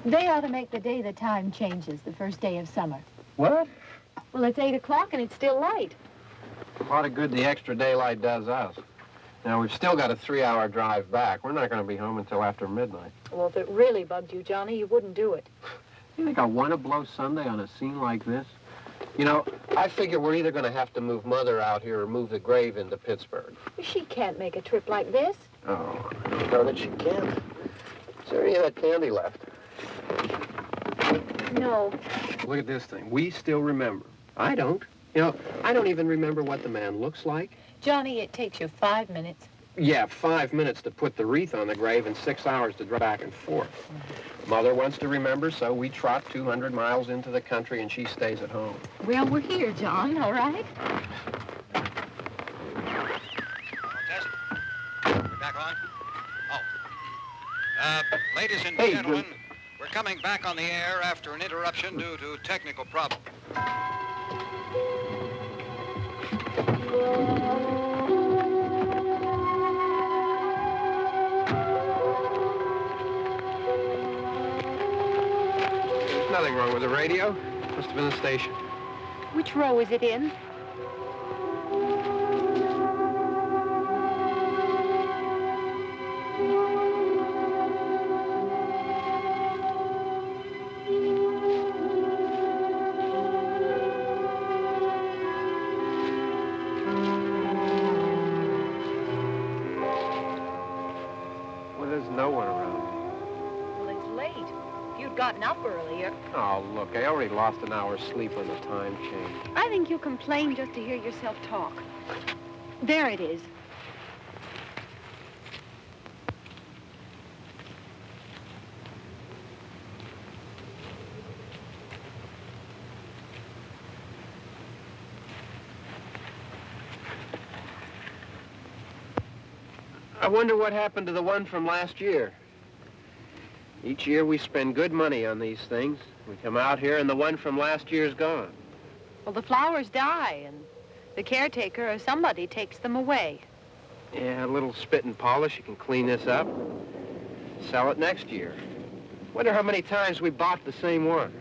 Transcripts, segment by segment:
They ought to make the day the time changes, the first day of summer. What? Well, it's 8 o'clock and it's still light. A lot of good the extra daylight does us. Now, we've still got a 3-hour drive back. We're not going to be home until after midnight. Well, if it really bugged you, Johnny, you wouldn't do it. You think I want to blow Sunday on a scene like this? You know, I figure we're either going to have to move Mother out here or move the grave into Pittsburgh. She can't make a trip like this. Oh, I don't know that she can. Is there any of that candy left? No. Look at this thing. We still remember. I don't. You know, I don't even remember what the man looks like. Johnny, it takes you 5 minutes. Yeah, 5 minutes to put the wreath on the grave and 6 hours to drive back and forth. Mother wants to remember, so we trot 200 miles into the country and she stays at home. Well, we're here, John, all right? Test. We're back on? Oh. Ladies and gentlemen, we're coming back on the air after an interruption due to technical problems. There's nothing wrong with the radio. Must have been the station. Which row is it in? Gotten up earlier. Oh, look, I already lost an hour's sleep on the time change. I think you complain just to hear yourself talk. There it is. I wonder what happened to the one from last year. Each year we spend good money on these things. We come out here and the one from last year's gone. Well, the flowers die and the caretaker or somebody takes them away. Yeah, a little spit and polish. You can clean this up. Sell it next year. Wonder how many times we bought the same one.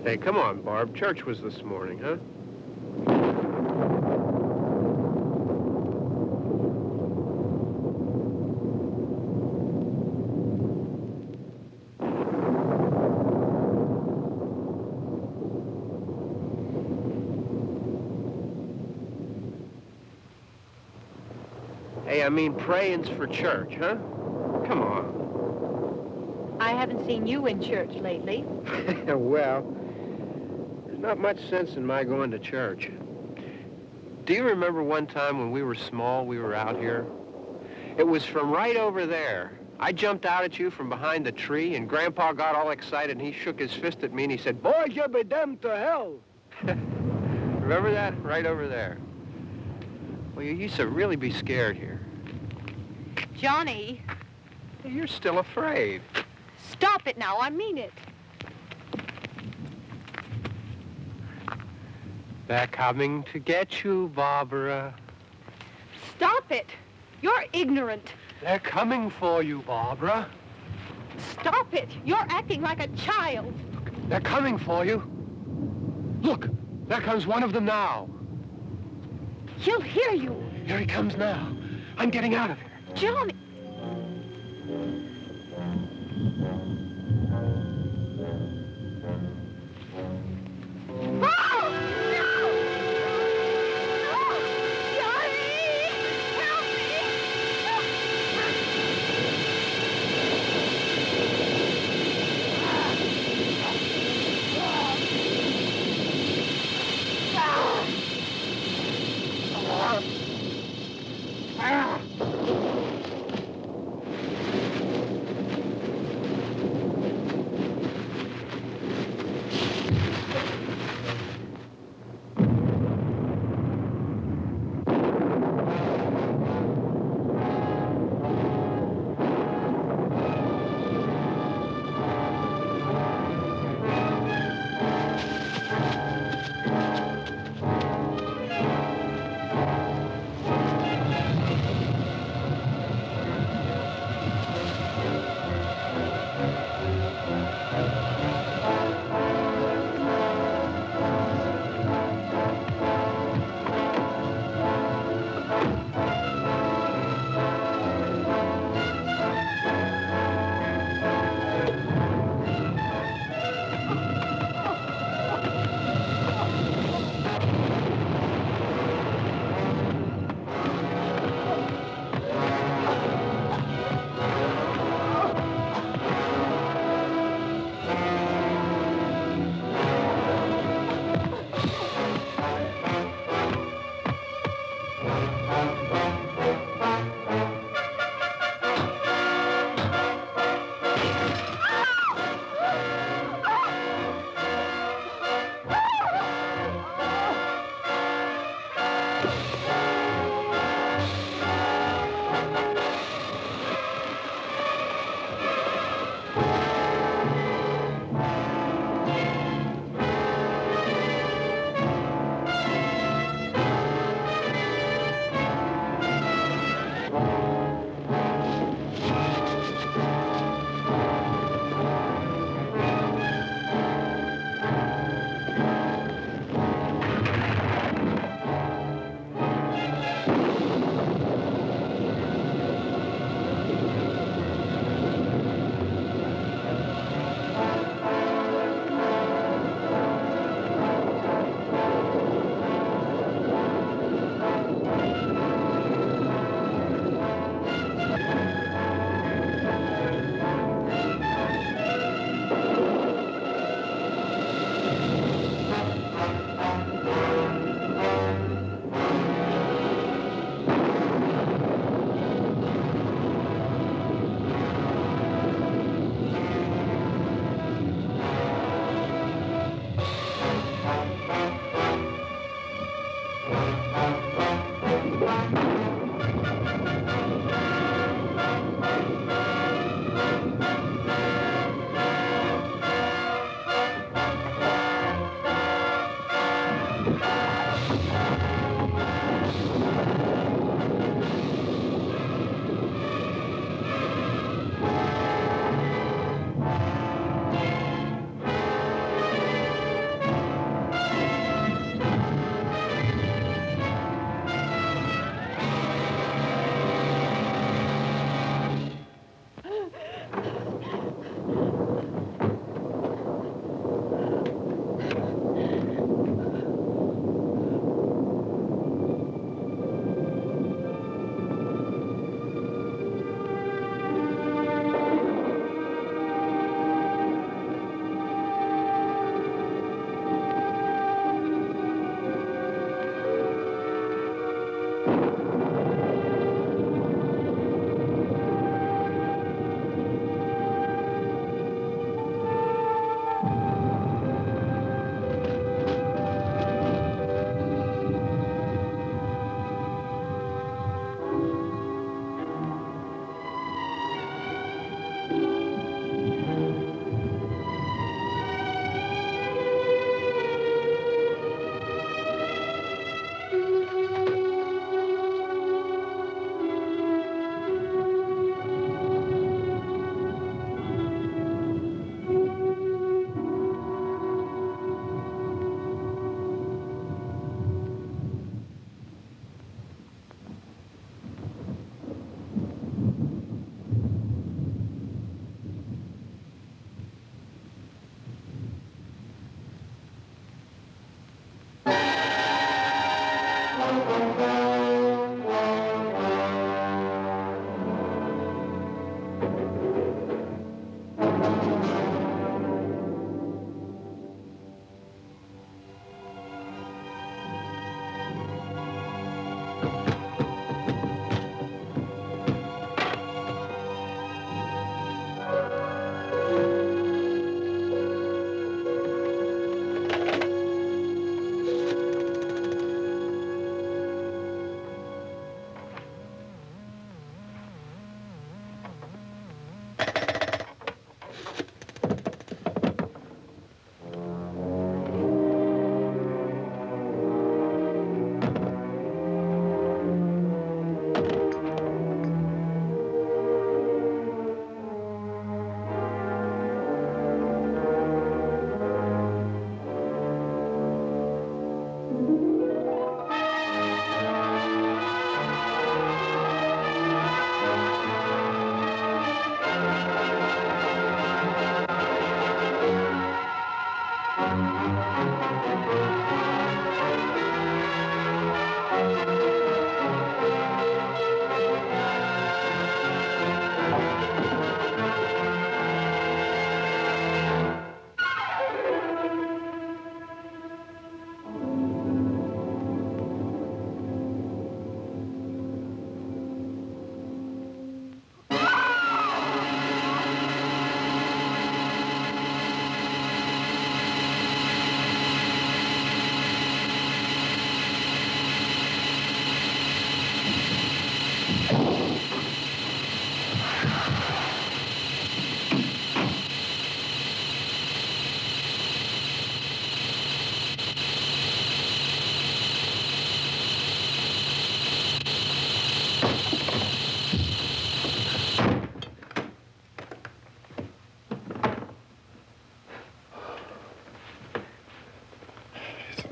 Hey, come on, Barb. Church was this morning, huh? Hey, I mean praying's for church, huh? Come on. I haven't seen you in church lately. Well, not much sense in my going to church. Do you remember one time when we were small, we were out here? It was from right over there. I jumped out at you from behind the tree, and Grandpa got all excited, and he shook his fist at me, and he said, "Boy, you'll be damned to hell." Remember that? Right over there. Well, you used to really be scared here. Johnny, You're still afraid. stop it now. I mean it. They're coming to get you, Barbara. Stop it. You're ignorant. They're coming for you, Barbara. Stop it. You're acting like a child. They're coming for you. Look, there comes one of them now. He'll hear you. Here he comes now. I'm getting out of here. Johnny.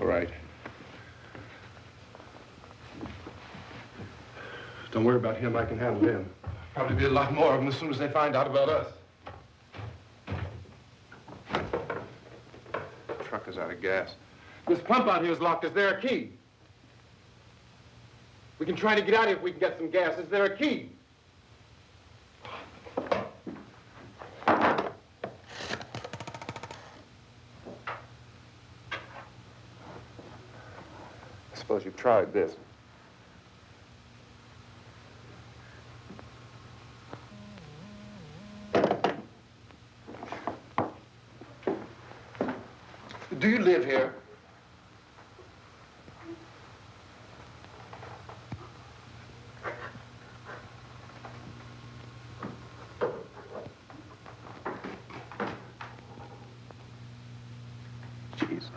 All right. Don't worry about him. I can handle him. Probably be a lot more of them as soon as they find out about us. The truck is out of gas. This pump out here is locked. Is there a key? We can try to get out of here if we can get some gas. Is there a key? I suppose you've tried this. Do you live here? Jesus.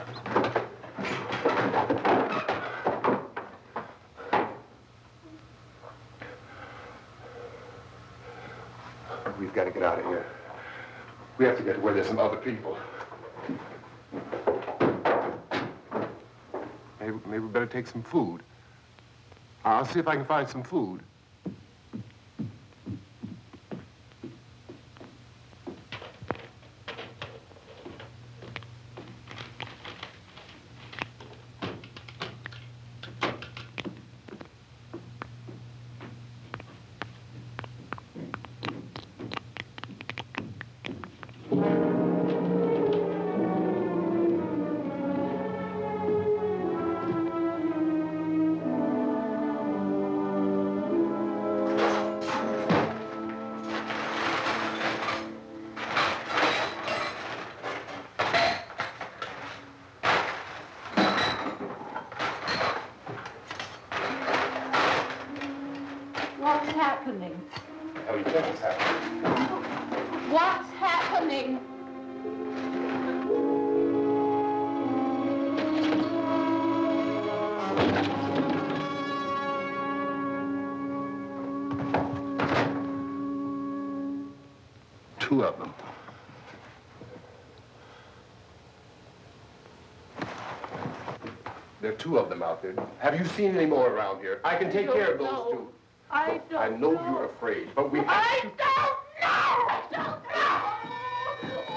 We've got to get out of here. We have to get to where there's some other people. Maybe we better take some food. I'll see if I can find some food. What's happening? How do you think it's happening? What's happening? Two of them. There are two of them out there. Have you seen any more around here? I can take care of those two. I don't I know you're afraid, but we have to... I don't know! I don't know!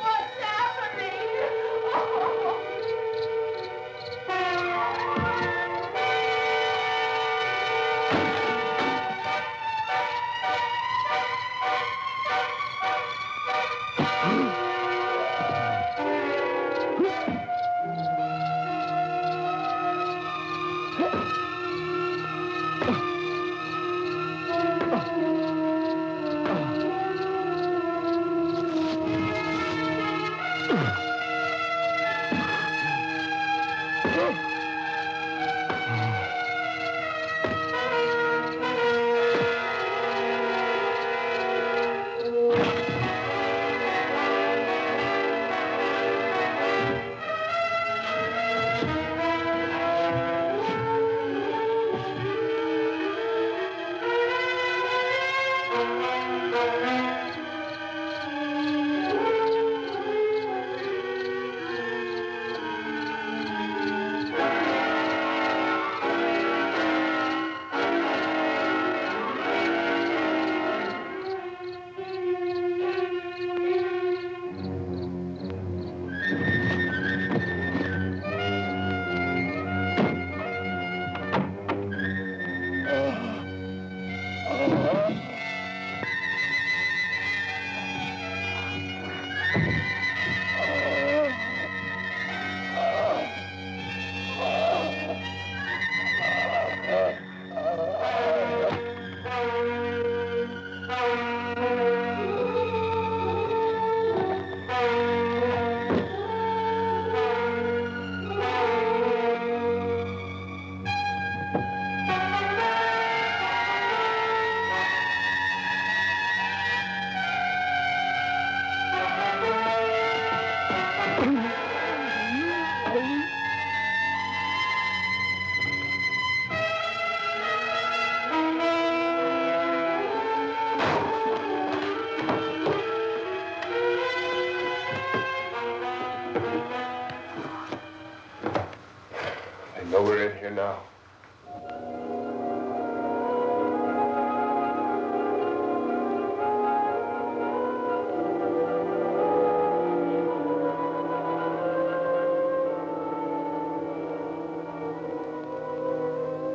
What's happening? here now.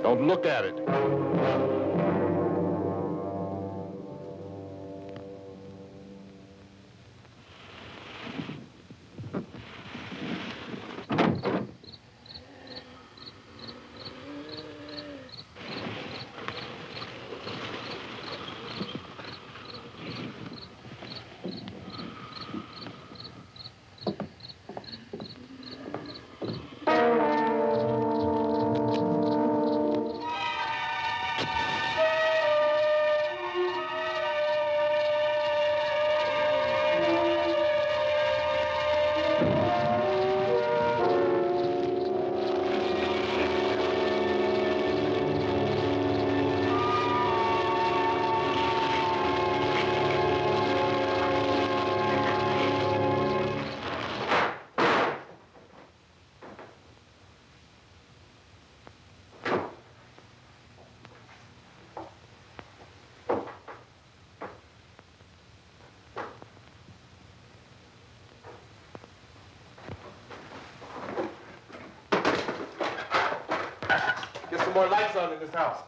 Don't look at it. Get some more lights on in this house.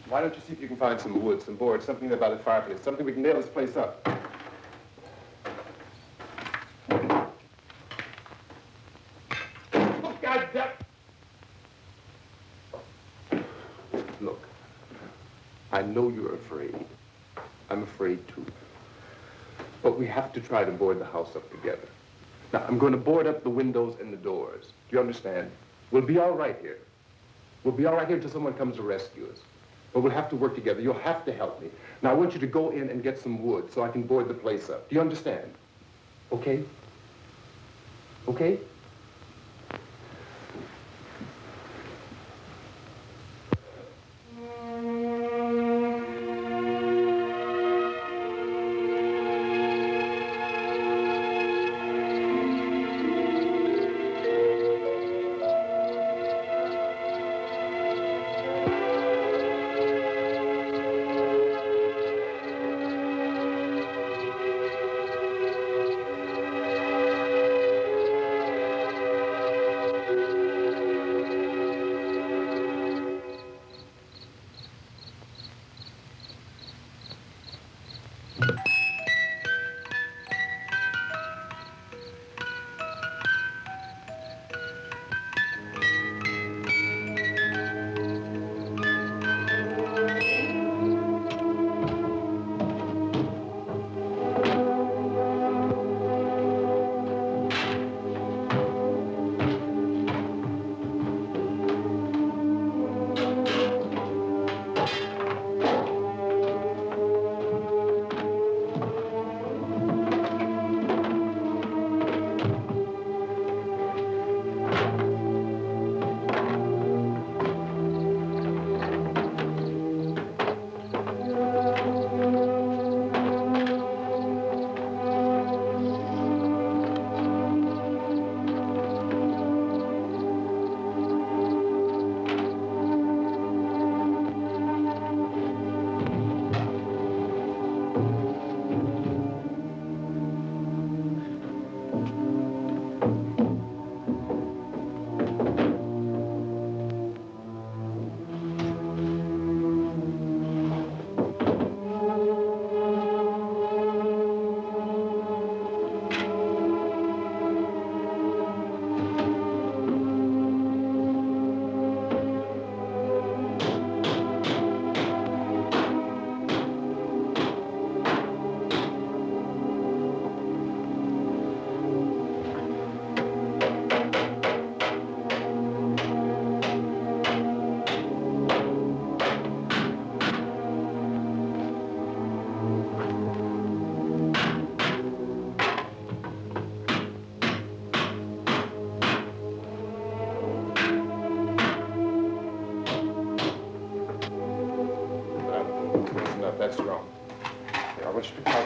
Why don't you see if you can find some wood, some board, something by the fireplace, something we can nail this place up. Oh, God damn. Look, I know you're afraid. I'm afraid too. But we have to try to board the house up together. Now, I'm going to board up the windows and the doors. Do you understand? We'll be all right here. We'll be all right here until someone comes to rescue us. But we'll have to work together. You'll have to help me. Now, I want you to go in and get some wood so I can board the place up. Do you understand? Okay? Okay?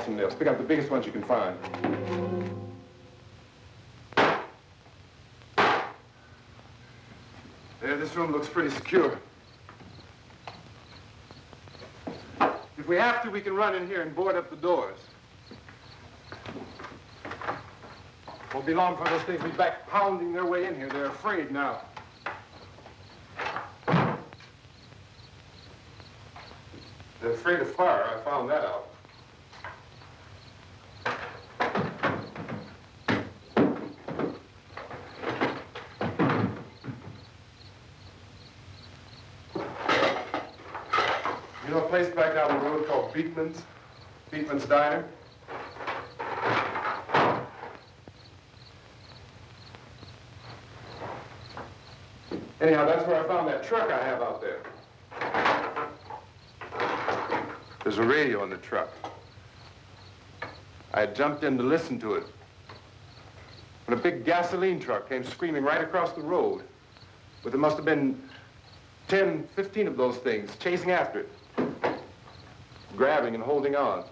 some nails. Pick out the biggest ones you can find. There, this room looks pretty secure. If we have to, we can run in here and board up the doors. Won't be long for those things to be back pounding their way in here. They're afraid now. They're afraid of fire. I found that out. You know a place back down the road called Beekman's? Beekman's Diner? Anyhow, that's where I found that truck I have out there. There's a radio in the truck. I had jumped in to listen to it when a big gasoline truck came screaming right across the road. But there must have been 10, 15 of those things chasing after it, grabbing and holding on.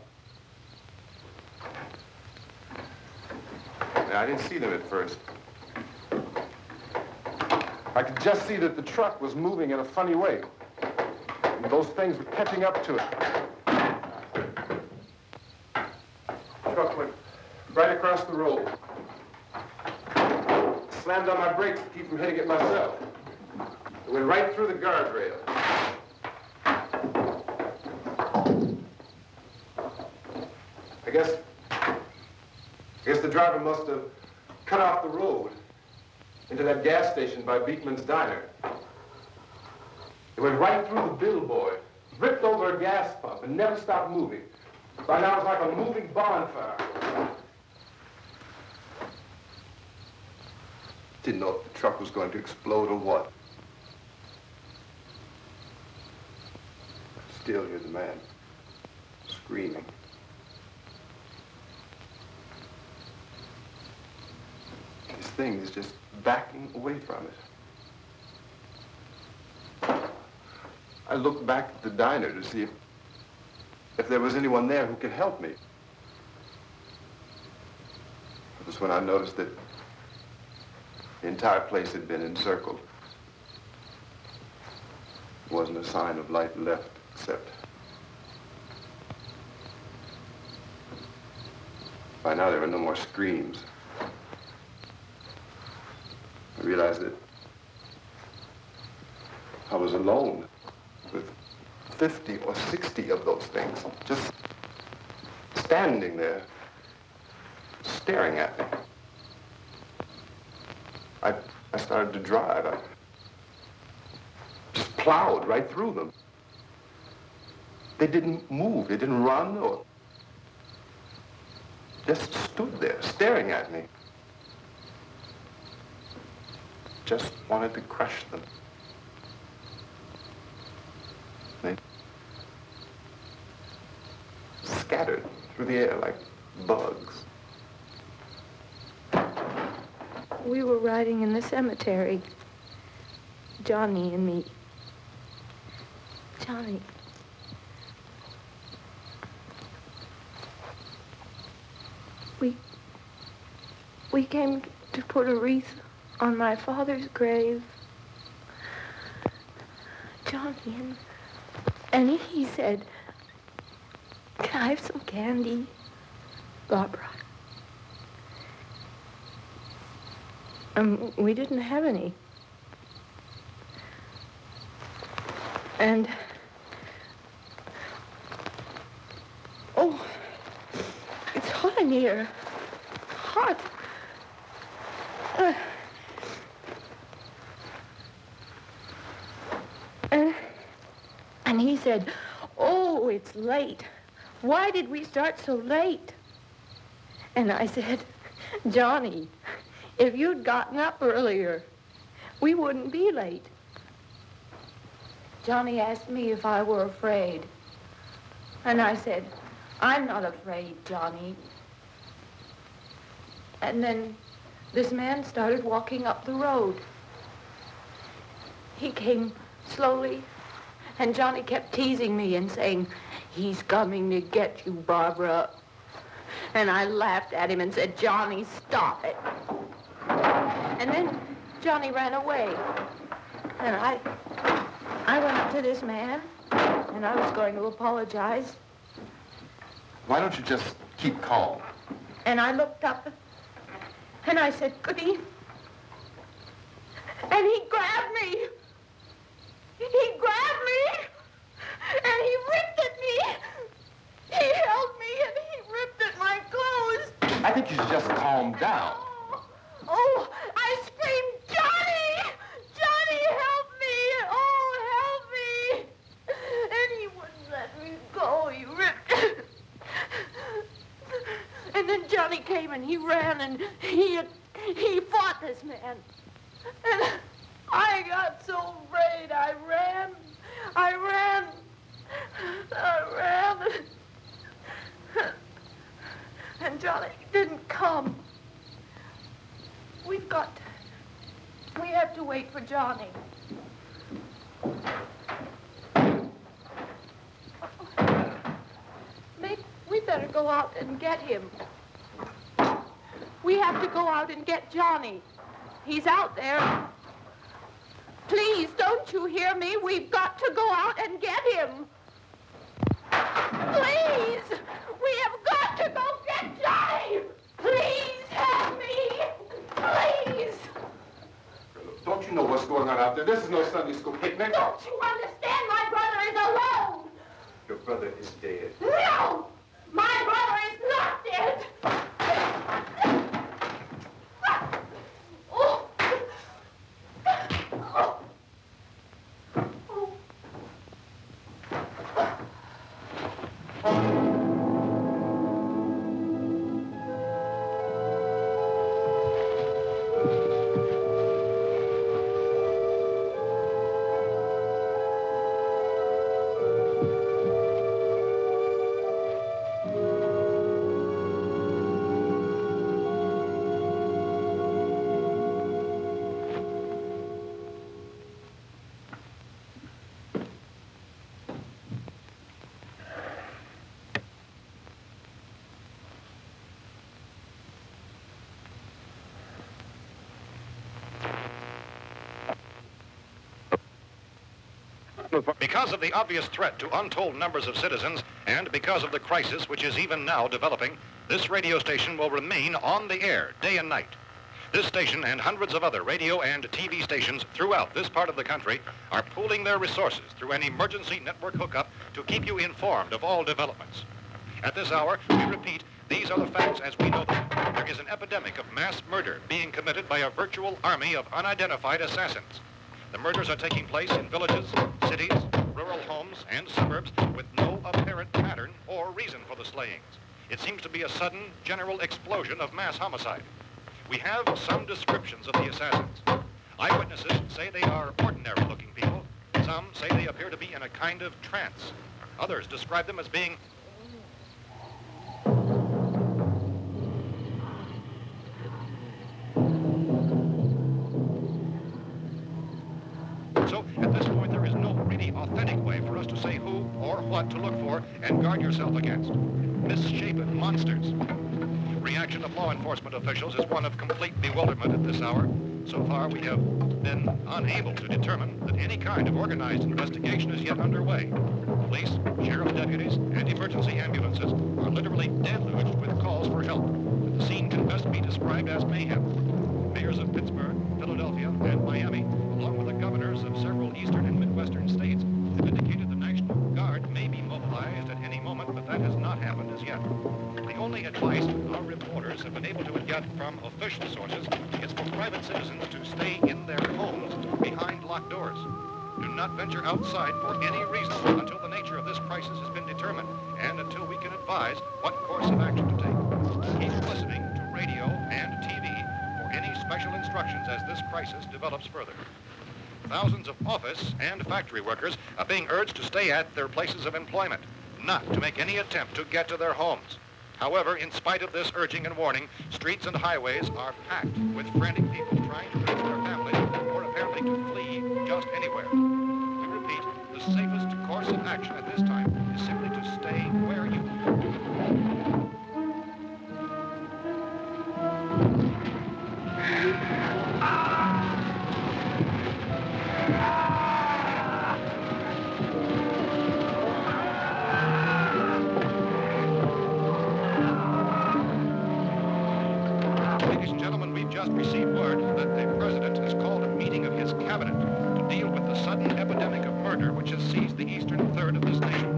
Now, I didn't see them at first. I could just see that the truck was moving in a funny way. And those things were catching up to it. The truck went right across the road. Slammed on my brakes to keep from hitting it myself. It went right through the guardrail. I guess the driver must have cut off the road into that gas station by Beekman's Diner. It went right through the billboard, ripped over a gas pump, and never stopped moving. By now, it was like a moving bonfire. Didn't know if the truck was going to explode or what. Still hear the man screaming. This thing is just backing away from it. I looked back at the diner to see if there was anyone there who could help me. It was when I noticed that the entire place had been encircled. There wasn't a sign of light left except by now there were no more screams. I realized that I was alone with 50 or 60 of those things, just standing there, staring at me. I started to drive. I just plowed right through them. They didn't move, they didn't run or just stood there, staring at me. Just wanted to crush them. They scattered through the air like bugs. We were riding in the cemetery, Johnny and me. Johnny. We came to put a wreath on my father's grave. Johnny, and he said, "Can I have some candy, Barbara?" We didn't have any. And, oh, it's hot in here. Hot. And he said, "Oh, it's late. Why did we start so late?" And I said, "Johnny, if you'd gotten up earlier, we wouldn't be late." Johnny asked me if I were afraid. And I said, "I'm not afraid, Johnny." And then this man started walking up the road. He came slowly, and Johnny kept teasing me and saying, "He's coming to get you, Barbara. And I laughed at him and said, Johnny, stop it. And then Johnny ran away. And I went up to this man, and I was going to apologize. Why don't you just keep calm? And I looked up, and I said, good evening. And he grabbed me. He grabbed me, and he ripped at me. He held me, and he ripped at my clothes. I think you should just calm down. Oh, I screamed, Johnny! Johnny, help me! Oh, help me! And he wouldn't let me go. He ripped. And then Johnny came and he ran and he fought this man. And I got so afraid. I ran. And Johnny didn't come. We have to wait for Johnny. We better go out and get him. We have to go out and get Johnny. He's out there. Please, don't you hear me? We've got to go out and get him. Please! We have got to go get Johnny! Please help me! Please! Don't you know what's going on out there? This is no Sunday school picnic. Don't you understand? My brother is alone! Your brother is dead. No! My brother is not dead! Oh. Oh. Because of the obvious threat to untold numbers of citizens, and because of the crisis which is even now developing, this radio station will remain on the air day and night. This station and hundreds of other radio and TV stations throughout this part of the country are pooling their resources through an emergency network hookup to keep you informed of all developments. At this hour, we repeat, these are the facts as we know them. There is an epidemic of mass murder being committed by a virtual army of unidentified assassins. The murders are taking place in villages, cities, rural homes, and suburbs with no apparent pattern or reason for the slayings. It seems to be a sudden, general explosion of mass homicide. We have some descriptions of the assassins. Eyewitnesses say they are ordinary-looking people. Some say they appear to be in a kind of trance. Others describe them as being So, at this point, there is no really authentic way for us to say who or what to look for and guard yourself against. Misshapen monsters. Reaction of law enforcement officials is one of complete bewilderment at this hour. So far, we have been unable to determine that any kind of organized investigation is yet underway. Police, sheriff's deputies, and emergency ambulances are literally deluged with calls for help. The scene can best be described as mayhem. Mayors of Pittsburgh, Philadelphia, and Miami, along with the governors of several eastern and midwestern states, have indicated the National Guard may be mobilized at any moment, but that has not happened as yet. The only advice our reporters have been able to get from official sources is for private citizens to stay in their homes behind locked doors. Do not venture outside for any reason until the nature of this crisis has been determined and until we can advise what course of action to take. Keep listening to radio and TV for any special instructions as this crisis develops further. Thousands of office and factory workers are being urged to stay at their places of employment, not to make any attempt to get to their homes. However, in spite of this urging and warning, streets and highways are packed with frantic people trying to reach their families or apparently to flee just anywhere. We repeat, the safest course of action at this time is simply to stay where you are. Ladies and gentlemen, we've just received word that the president has called a meeting of his cabinet to deal with the sudden epidemic of murder which has seized the eastern third of this nation.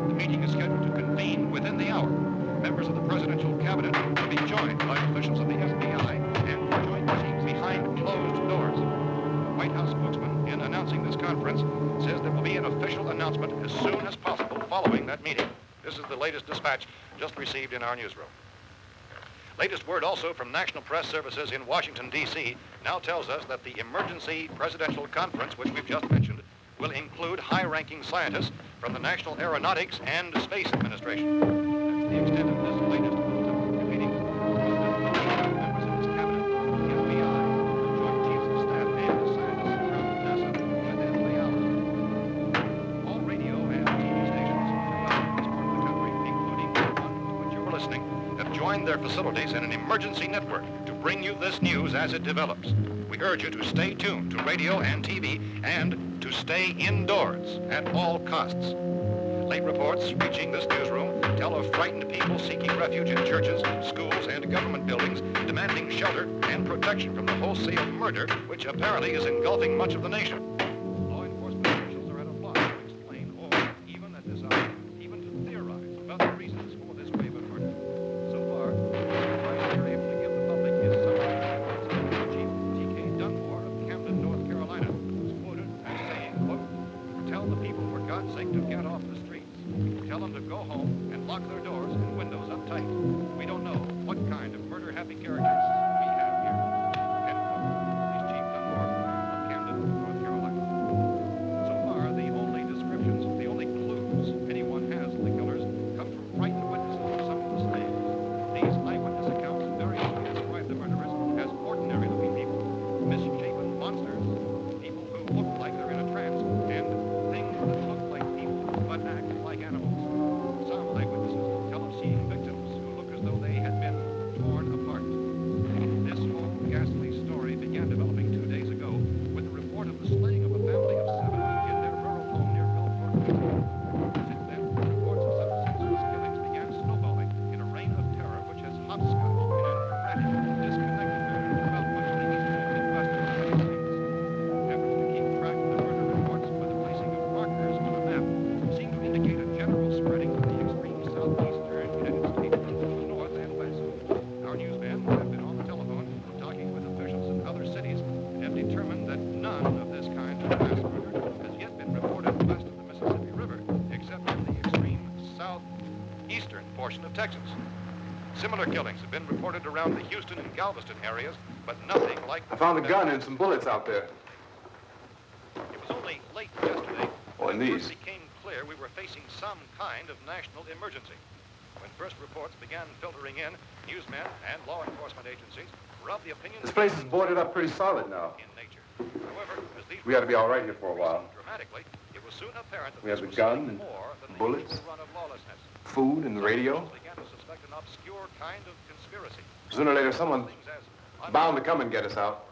The meeting is scheduled to convene within the hour. Members of the presidential cabinet will be joined by officials of the FBI and joint meeting behind closed doors. The White House spokesman, in announcing this conference, says there will be an official announcement as soon as possible following that meeting. This is the latest dispatch just received in our newsroom. Latest word also from National Press Services in Washington, D.C. now tells us that the emergency presidential conference, which we've just mentioned, will include high-ranking scientists from the National Aeronautics and Space Administration. That's the extent of this latest meeting. Members of his cabinet, the FBI, the Joint Chiefs of Staff, and the scientists from NASA within the hour. All radio and TV stations throughout this part of the country, including the one to which you're listening, have joined their facilities in an emergency network to bring you this news as it develops. We urge you to stay tuned to radio and TV and to stay indoors at all costs. Late reports reaching this newsroom tell of frightened people seeking refuge in churches, schools, and government buildings, demanding shelter and protection from the wholesale murder which apparently is engulfing much of the nation. Law enforcement officials are at a loss to explain or, even at this hour, even to theorize about the reasons for this wave of murder. So far, the advice we're able to give the public is summary. Chief T.K. Dunmore of Camden, North Carolina, was quoted as saying, quote, "Tell the people, for God's sake, to get off the streets. Tell them to go home and lock their doors and windows up tight. We don't know what kind of murder-happy characters we have here." End quote. He's Chief Dunmore of Camden, North Carolina. So far, the only descriptions, the only clues anyone has of the killers come from frightened witnesses of some of the slaves. These eyewitness accounts variously describe the murderers as ordinary-looking people, misshapen monsters, people who look like they're in a trance, and things that look like people but act like animals. Some eyewitnesses tell of seeing victims who look as though they had been torn apart. This whole ghastly story began developing 2 days ago with the report of the slaying of a family of 7 in their rural home near Gulfport, Missouri. Since then, reports of such senseless killings began snowballing in a reign of terror which has hopscotched in an erratic, disconnected manner throughout much of the eastern Midwest of the United States. Efforts to keep track of the murder reports by the placing of markers on a map seem to indicate a general spreading of the extreme southeastern United States to the north and west. Our newsmen have been on the telephone talking with officials in other cities and have determined that none of this kind of mass murder has yet been reported west of the Mississippi River, except in the extreme southeastern portion of Texas. Similar killings have been reported around the Houston and Galveston areas, but nothing like I found a gun and some bullets out there. It was only late yesterday Oh, and when it these. first became clear we were facing some kind of national emergency. When first reports began filtering in, newsmen and law enforcement agencies were of the opinion This place is boarded up pretty solid now. in nature. However, as these We ought to be all right here for a while. dramatically, it was soon apparent that We have this the was gun something and more than the bullets. usual run of lawlessness. Food and the radio. Some began to suspect an obscure kind of conspiracy. Sooner or later, someone Things as bound to come and get us out.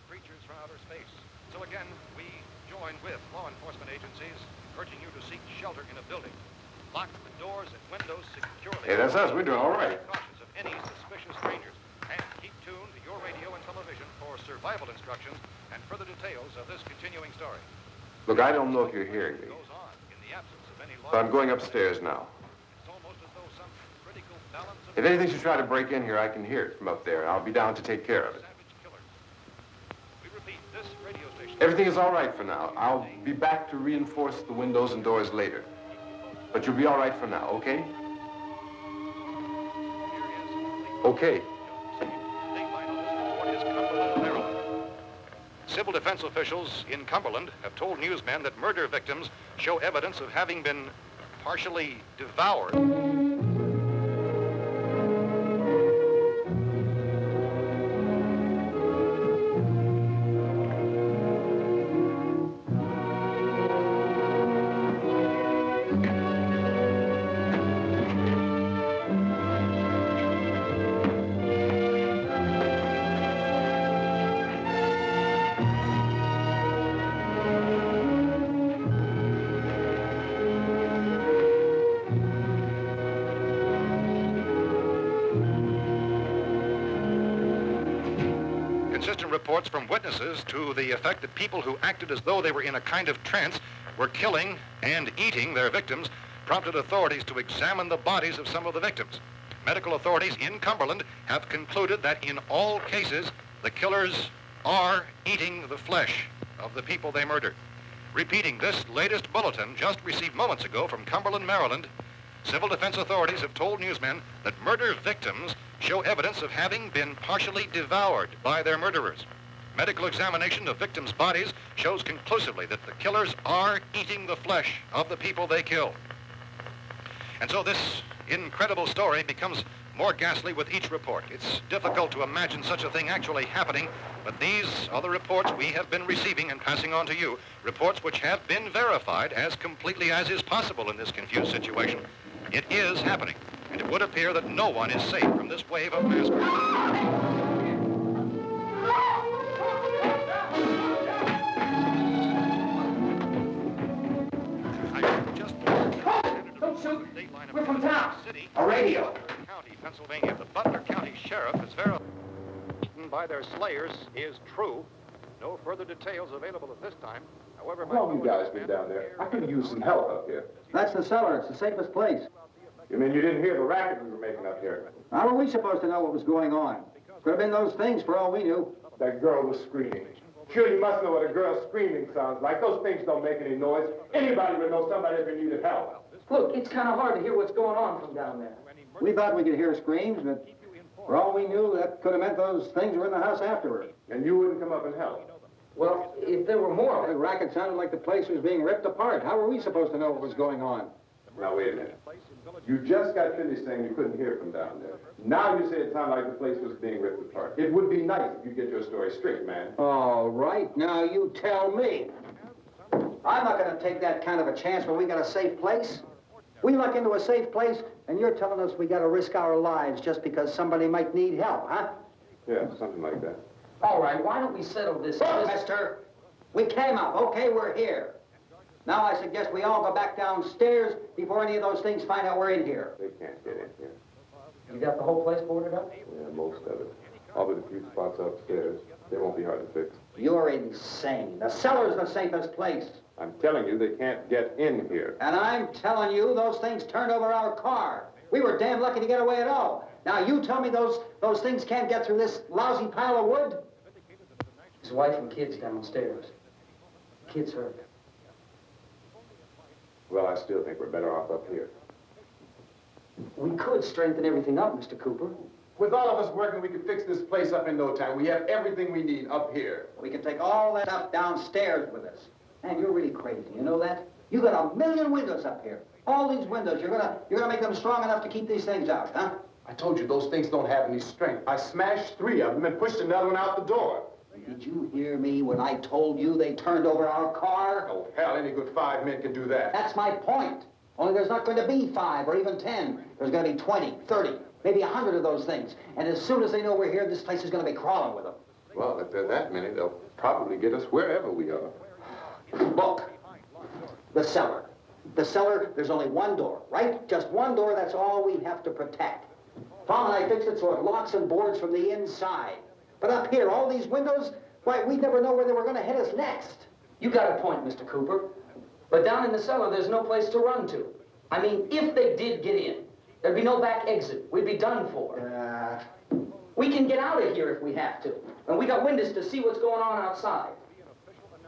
creatures from outer space. So again, we join with law enforcement agencies, urging you to seek shelter in a building. Lock the doors and windows securely. Hey, that's us. We're doing all right. Cautious of any suspicious strangers. And keep tuned to your radio and television for survival instructions and further details of this continuing story. Look, I don't know if you're hearing me, Goes on in the absence of any law. but I'm going upstairs now. It's almost as though some critical balance of If anything should try to break in here, I can hear it from up there. I'll be down to take care of it. savage killers. We repeat, this radio station. Everything is all right for now. I'll be back to reinforce the windows and doors later. But you'll be all right for now, okay? Okay. Civil defense officials in Cumberland have told newsmen that murder victims show evidence of having been partially devoured. inconsistent reports from witnesses to the effect that people who acted as though they were in a kind of trance were killing and eating their victims prompted authorities to examine the bodies of some of the victims. Medical authorities in Cumberland have concluded that in all cases, the killers are eating the flesh of the people they murdered. Repeating this latest bulletin just received moments ago from Cumberland, Maryland, civil defense authorities have told newsmen that murder victims show evidence of having been partially devoured by their murderers. Medical examination of victims' bodies shows conclusively that the killers are eating the flesh of the people they kill. And so this incredible story becomes more ghastly with each report. It's difficult to imagine such a thing actually happening, but these are the reports we have been receiving and passing on to you, reports which have been verified as completely as is possible in this confused situation. It is happening, and it would appear that no one is safe from this wave of mass murder. We're from town. A radio. County, Pennsylvania. The Butler County Sheriff is verified by their slayers is true. No further details available at this time. However, How long you guys been down there? I could use some help up here. That's the cellar. It's the safest place. You mean you didn't hear the racket we were making up here? How were we supposed to know what was going on? Could have been those things for all we knew. That girl was screaming. Sure, you must know what a girl screaming sounds like. Those things don't make any noise. Anybody would know somebody ever needed help. Look, it's kind of hard to hear what's going on from down there. We thought we could hear screams, but for all we knew, that could have meant those things were in the house afterward. And you wouldn't come up and help? Well, if there were more... The racket sounded like the place was being ripped apart. How were we supposed to know what was going on? Now, wait a minute. You just got finished saying you couldn't hear from down there. Now you say it sounded like the place was being ripped apart. It would be nice if you get your story straight, man. All right, now you tell me. I'm not going to take that kind of a chance when we got a safe place. We luck into a safe place, and you're telling us we got to risk our lives just because somebody might need help, huh? Yeah, something like that. All right, why don't we settle this? Look, mister, we came up. Okay, we're here. Now I suggest we all go back downstairs before any of those things find out we're in here. They can't get in here. You got the whole place boarded up? Yeah, most of it. All but a few spots upstairs. They won't be hard to fix. You're insane. The cellar's the safest place. I'm telling you, they can't get in here. And I'm telling you, those things turned over our car. We were damn lucky to get away at all. Now you tell me those things can't get through this lousy pile of wood? His wife and kids downstairs. Kids hurt. Well, I still think we're better off up here. We could strengthen everything up, Mr. Cooper. With all of us working, we could fix this place up in no time. We have everything we need up here. We can take all that up downstairs with us. Man, you're really crazy, you know that? You got 1 million windows up here. All these windows, you're gonna make them strong enough to keep these things out, huh? I told you, those things don't have any strength. I smashed 3 of them and pushed another one out the door. Did you hear me when I told you they turned over our car? Oh, hell, any good 5 men can do that. That's my point. Only there's not going to be 5 or even 10. There's going to be 20, 30, maybe 100 of those things. And as soon as they know we're here, this place is going to be crawling with them. Well, if there are that many, they'll probably get us wherever we are. Look, the cellar. The cellar, there's only one door, right? Just one door, that's all we have to protect. Tom and I fixed it so it locks and boards from the inside. But up here, all these windows, why, we'd never know where they were going to hit us next. You got a point, Mr. Cooper. But down in the cellar, there's no place to run to. I mean, if they did get in, there'd be no back exit. We'd be done for. We can get out of here if we have to. And we got windows to see what's going on outside.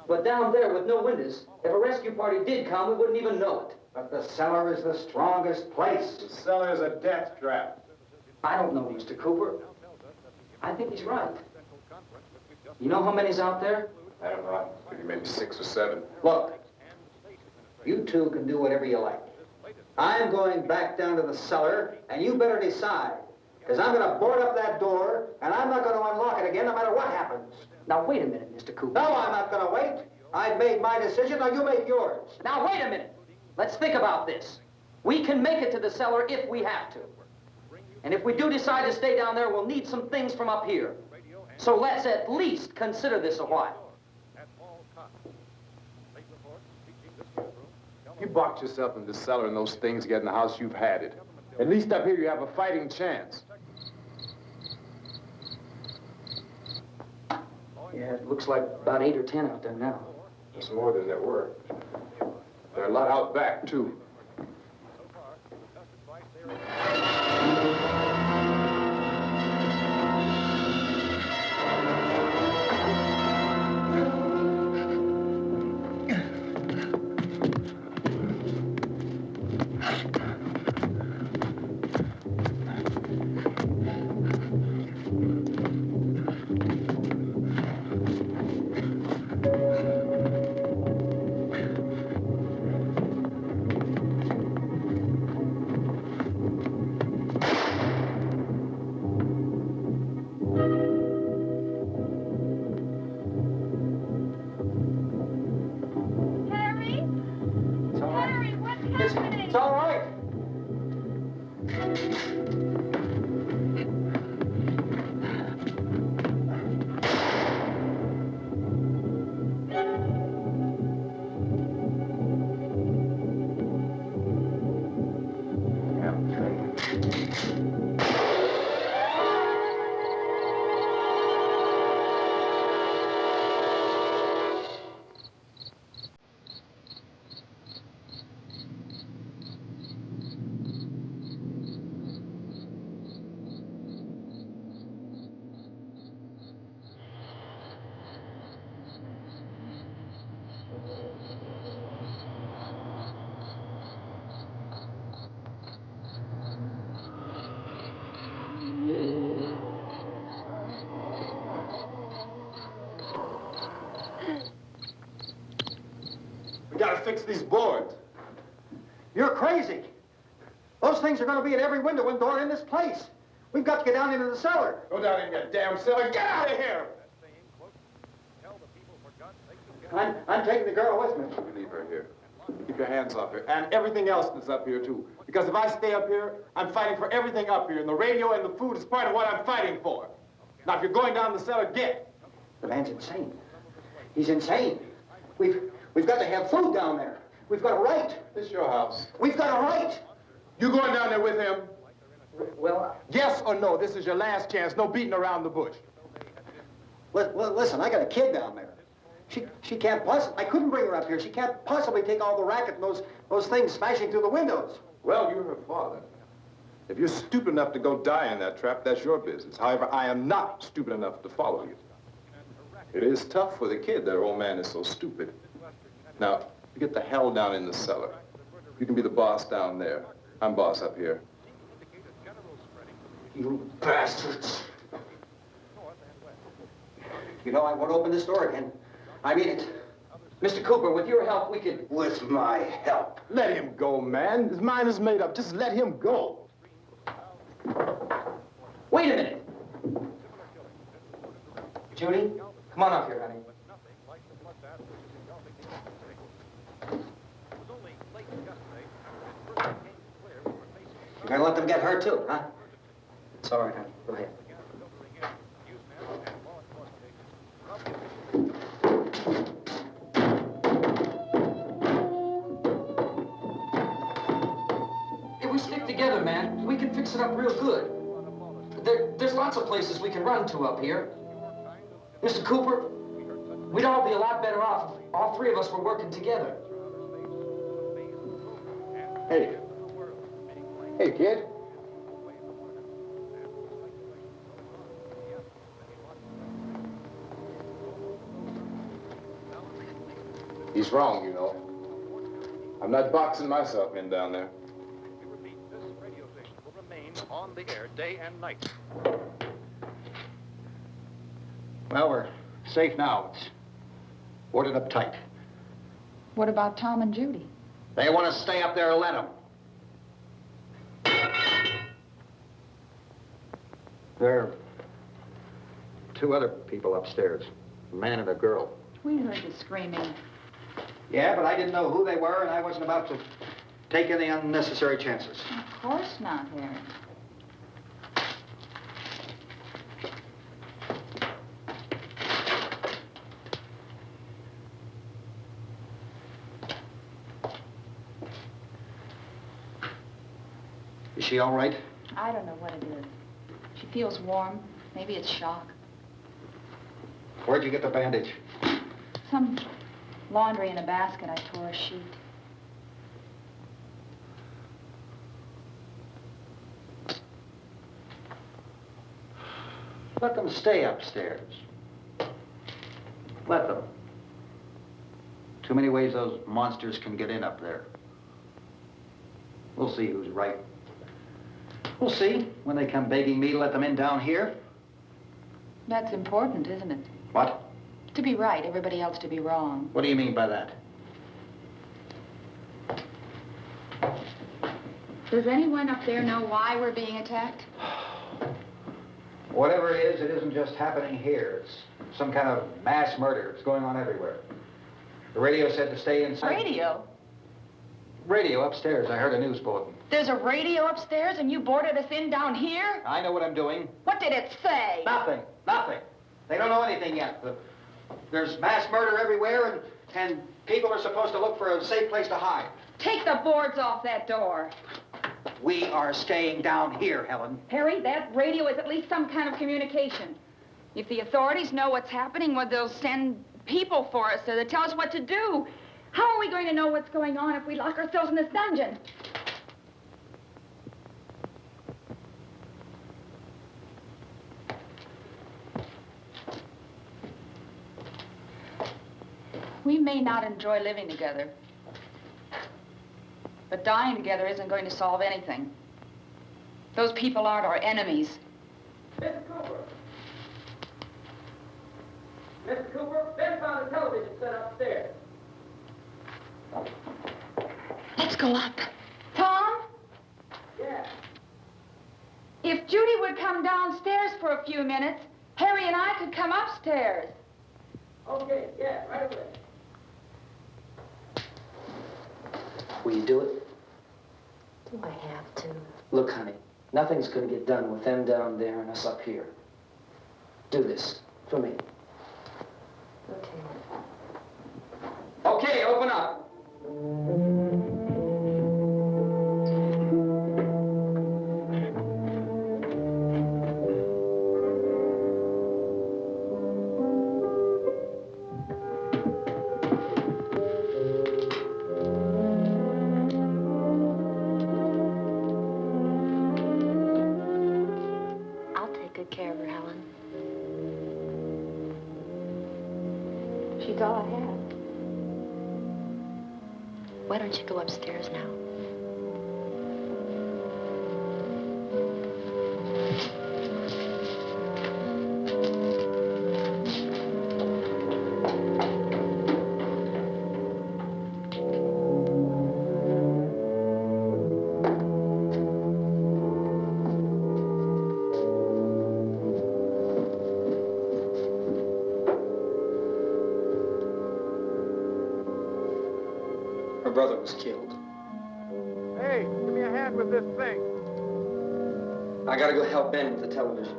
But down there with no windows, if a rescue party did come, we wouldn't even know it. But the cellar is the strongest place. The cellar is a death trap. I don't know, Mr. Cooper. I think he's right. You know how many's out there? I don't know. Maybe 6 or 7. Look, you two can do whatever you like. I'm going back down to the cellar, and you better decide. Because I'm going to board up that door, and I'm not going to unlock it again no matter what happens. Now, wait a minute, Mr. Cooper. No, I'm not going to wait. I've made my decision, now you make yours. Now, wait a minute. Let's think about this. We can make it to the cellar if we have to. And if we do decide to stay down there, we'll need some things from up here. So let's at least consider this a while. You box yourself in the cellar and those things get in the house, you've had it. At least up here you have a fighting chance. Yeah, it looks like about 8 or 10 out there now. It's more than there were. There are a lot out back, too. It's all right. We gotta fix these boards. You're crazy. Those things are going to be at every window and door in this place. We've got to get down into the cellar. Go down in that damn cellar. Get out of here! I'm taking the girl with me. You leave her here. Keep your hands off her. And everything else that's up here, too. Because if I stay up here, I'm fighting for everything up here. And the radio and the food is part of what I'm fighting for. Now, if you're going down the cellar, get. The man's insane. He's insane. We've got to have food down there. We've got a right. This is your house. We've got a right. You going down there with him? Well, Yes or no? This is your last chance. No beating around the bush. Listen, I got a kid down there. She can't possibly, I couldn't bring her up here. She can't possibly take all the racket and those things smashing through the windows. Well, you're her father. If you're stupid enough to go die in that trap, that's your business. However, I am not stupid enough to follow you. It is tough for the kid that old man is so stupid. Now, you get the hell down in the cellar. You can be the boss down there. I'm boss up here. You bastards. You know, I won't open this door again. I mean it. Mr. Cooper, with your help, we could... With my help. Let him go, man. His mind is made up. Just let him go. Wait a minute. Judy, come on up here, honey. You're gonna let them get hurt too, huh? It's all right, honey. Go ahead. If we stick together, man, we can fix it up real good. There's lots of places we can run to up here. Mr. Cooper, we'd all be a lot better off if all three of us were working together. Hey. Hey, kid. He's wrong, you know. I'm not boxing myself in down there. This radio station will remain on the air day and night. Well, we're safe now. It's boarded up tight. What about Tom and Judy? They want to stay up there, let them. There are two other people upstairs, a man and a girl. We heard the screaming. Yeah, but I didn't know who they were, and I wasn't about to take any unnecessary chances. Of course not, Harry. Is she all right? I don't know what it is. She feels warm. Maybe it's shock. Where'd you get the bandage? Some laundry in a basket. I tore a sheet. Let them stay upstairs. Let them. Too many ways those monsters can get in up there. We'll see who's right. We'll see when they come begging me to let them in down here. That's important, isn't it? What? To be right, everybody else to be wrong. What do you mean by that? Does anyone up there know why we're being attacked? Whatever it isn't just happening here. It's some kind of mass murder. It's going on everywhere. The radio said to stay inside. Radio? Radio upstairs. I heard a news bulletin. There's a radio upstairs and you boarded us in down here? I know what I'm doing. What did it say? Nothing. Nothing. They don't know anything yet. There's mass murder everywhere, and people are supposed to look for a safe place to hide. Take the boards off that door. We are staying down here, Helen. Harry, that radio is at least some kind of communication. If the authorities know what's happening, well, they'll send people for us to tell us what to do. How are we going to know what's going on if we lock ourselves in this dungeon? We may not enjoy living together, but dying together isn't going to solve anything. Those people aren't our enemies. Mr. Cooper! Mr. Cooper, Ben found a television set upstairs. Let's go up. Tom? Yeah. If Judy would come downstairs for a few minutes, Harry and I could come upstairs. Okay, yeah, right away. Will you do it? Do I have to? Look, honey, nothing's going to get done with them down there and us up here. Do this for me. Okay. Okay, open up. I'll take good care of her, Helen. She's all I have. Why don't you go upstairs now? Her brother was killed. Hey, give me a hand with this thing. I gotta go help Ben with the television.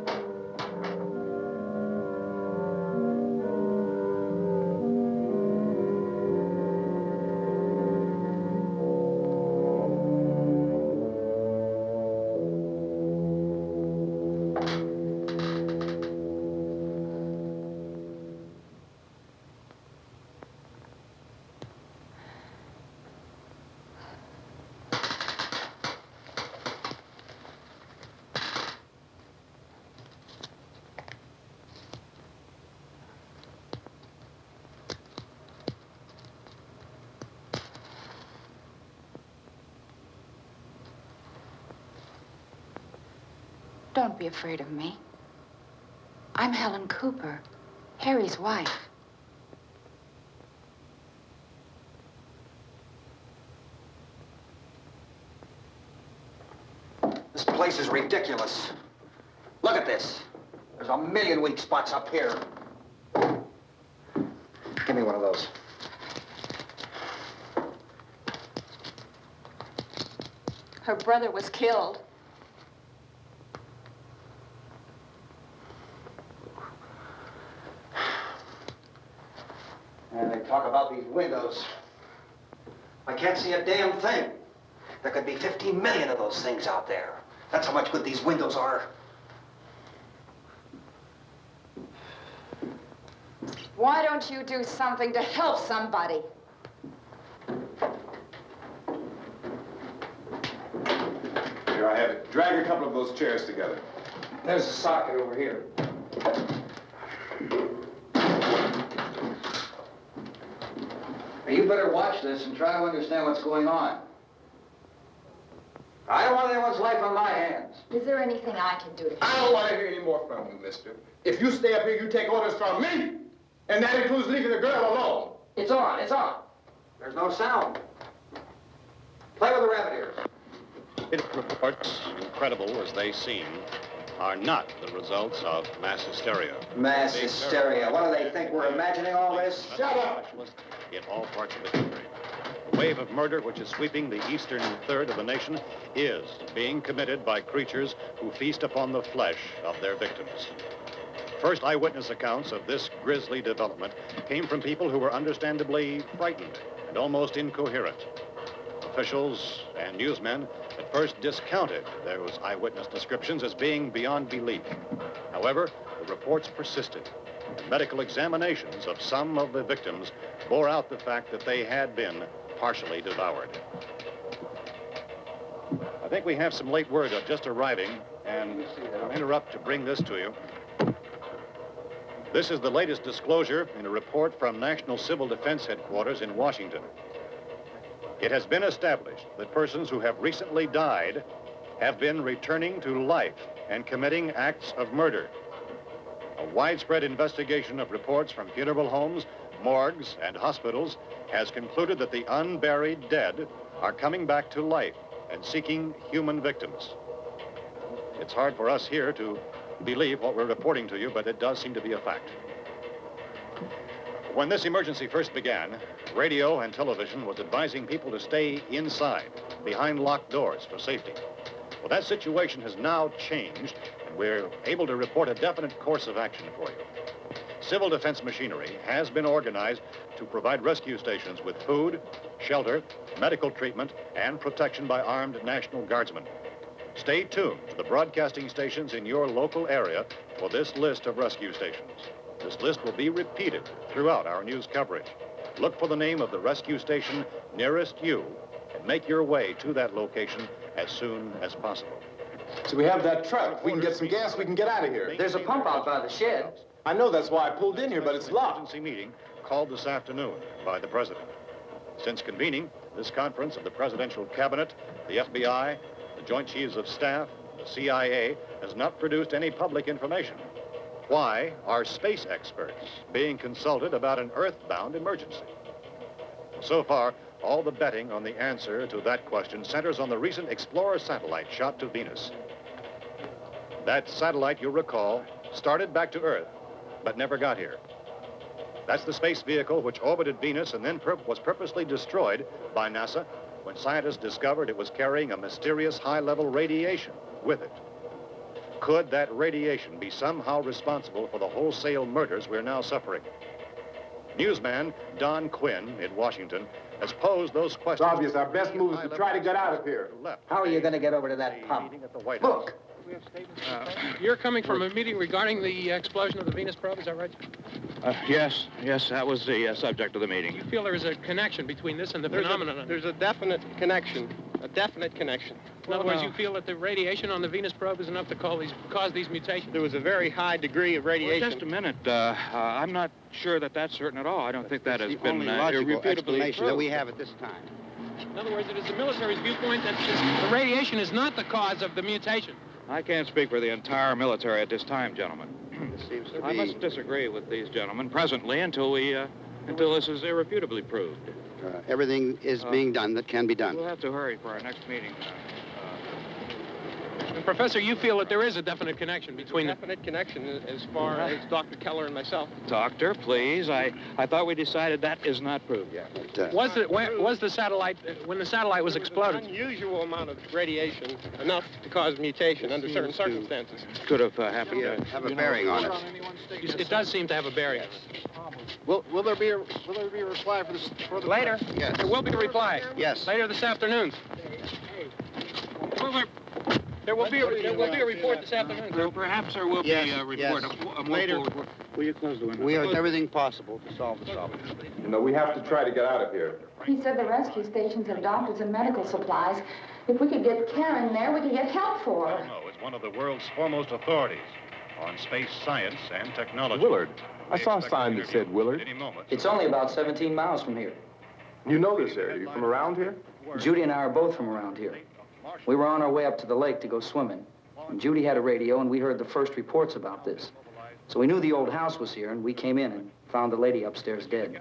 Don't be afraid of me. I'm Helen Cooper, Harry's wife. This place is ridiculous. Look at this. There's a million weak spots up here. Give me one of those. Her brother was killed. And they talk about these windows. I can't see a damn thing. There could be 15 million of those things out there. That's how much good these windows are. Why don't you do something to help somebody? Here I have it. Drag a couple of those chairs together. There's a socket over here. Now, you better watch this and try to understand what's going on. I don't want anyone's life on my hands. Is there anything I can do to I don't want to hear any more from you, mister. If you stay up here, you take orders from me. And that includes leaving the girl alone. It's on, it's on. There's no sound. Play with the rabbit ears. Reports, incredible as they seem, are not the results of mass hysteria. Mass hysteria. What do they think? We're imagining all this? Shut up! In all parts of the country. The wave of murder which is sweeping the eastern third of the nation is being committed by creatures who feast upon the flesh of their victims. First eyewitness accounts of this grisly development came from people who were understandably frightened and almost incoherent. Officials and newsmen at first discounted those eyewitness descriptions as being beyond belief. However, the reports persisted. And medical examinations of some of the victims bore out the fact that they had been partially devoured. I think we have some late word just arriving, and I'll interrupt to bring this to you. This is the latest disclosure in a report from National Civil Defense Headquarters in Washington. It has been established that persons who have recently died have been returning to life and committing acts of murder. A widespread investigation of reports from funeral homes, morgues, and hospitals has concluded that the unburied dead are coming back to life and seeking human victims. It's hard for us here to believe what we're reporting to you, but it does seem to be a fact. When this emergency first began, radio and television was advising people to stay inside, behind locked doors for safety. Well, that situation has now changed, and we're able to report a definite course of action for you. Civil defense machinery has been organized to provide rescue stations with food, shelter, medical treatment, and protection by armed National Guardsmen. Stay tuned to the broadcasting stations in your local area for this list of rescue stations. This list will be repeated throughout our news coverage. Look for the name of the rescue station nearest you and make your way to that location as soon as possible. So we have that truck. If we can get some gas, we can get out of here. There's a pump out by the shed. I know, that's why I pulled in here, but it's locked. Emergency meeting called this afternoon by the president. Since convening this conference of the presidential cabinet, the FBI, the Joint Chiefs of Staff, the CIA has not produced any public information. Why are space experts being consulted about an earthbound emergency? So far, all the betting on the answer to that question centers on the recent Explorer satellite shot to Venus. That satellite, you'll recall, started back to Earth, but never got here. That's the space vehicle which orbited Venus and then was purposely destroyed by NASA when scientists discovered it was carrying a mysterious high-level radiation with it. Could that radiation be somehow responsible for the wholesale murders we're now suffering? Newsman Don Quinn in Washington has posed those questions. It's obvious our best move is to try to get out of here. How are you going to get over to that pump? Look. You're coming from a meeting regarding the explosion of the Venus probe, is that right? Yes, that was the subject of the meeting. You feel there is a connection between this and the phenomenon? There's a definite connection. In other words, you feel that the radiation on the Venus probe is enough to cause these mutations? There was a very high degree of radiation. Well, just a minute. I'm not sure that that's certain at all. I don't think that has been irrefutably explanation that we have at this time. In other words, it is the military's viewpoint that the radiation is not the cause of the mutation. I can't speak for the entire military at this time, gentlemen. This seems to I be... must disagree with these gentlemen presently until this is irrefutably proved. Everything is being done that can be done. We'll have to hurry for our next meeting. And Professor, you feel that there is a definite connection between Definite connection as far as Dr. Keller and myself. Doctor, please. I thought we decided that is not proved yet. But, was the satellite, when the satellite was exploded? An unusual amount of radiation, enough to cause mutation under certain circumstances. Could have happened. have a bearing on it. It does seem to have a bearing. Will there be a reply for the Later? Yes. There will be a reply. Yes. Later this afternoon. There will be a report this afternoon. Well, perhaps there will be a report. Yes. A Later. report. Will you close the window? We are everything possible to solve the problem. You know, we have to try to get out of here. He said the rescue stations have doctors and medical supplies. If we could get care in there, we could get help for her. No, it's one of the world's foremost authorities on space science and technology. Willard. I saw a sign that said Willard. Any moment. It's only about 17 miles from here. You know this area. You from around here? Judy and I are both from around here. We were on our way up to the lake to go swimming. And Judy had a radio, and we heard the first reports about this. So we knew the old house was here, and we came in and found the lady upstairs dead.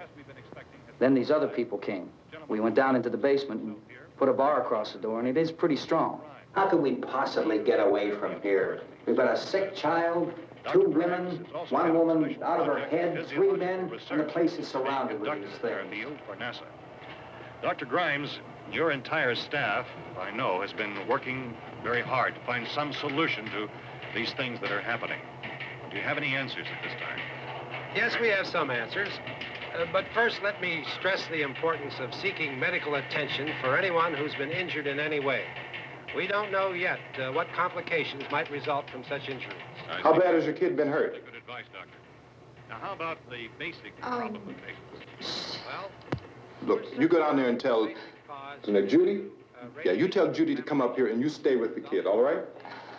Then these other people came. We went down into the basement and put a bar across the door, and it is pretty strong. How could we possibly get away from here? We've got a sick child, 2 women, 1 woman out of her head, 3 men, and the place is surrounded with these things. For NASA. Dr. Grimes, your entire staff, I know, has been working very hard to find some solution to these things that are happening. Do you have any answers at this time? Yes, we have some answers. But first, let me stress the importance of seeking medical attention for anyone who's been injured in any way. We don't know yet what complications might result from such injuries. How bad has your kid been hurt? Good advice, Doctor. Now, how about the basic problem of patients? Well, Look, you go down there and tell, Judy? Yeah, you tell Judy to come up here and you stay with the kid, all right?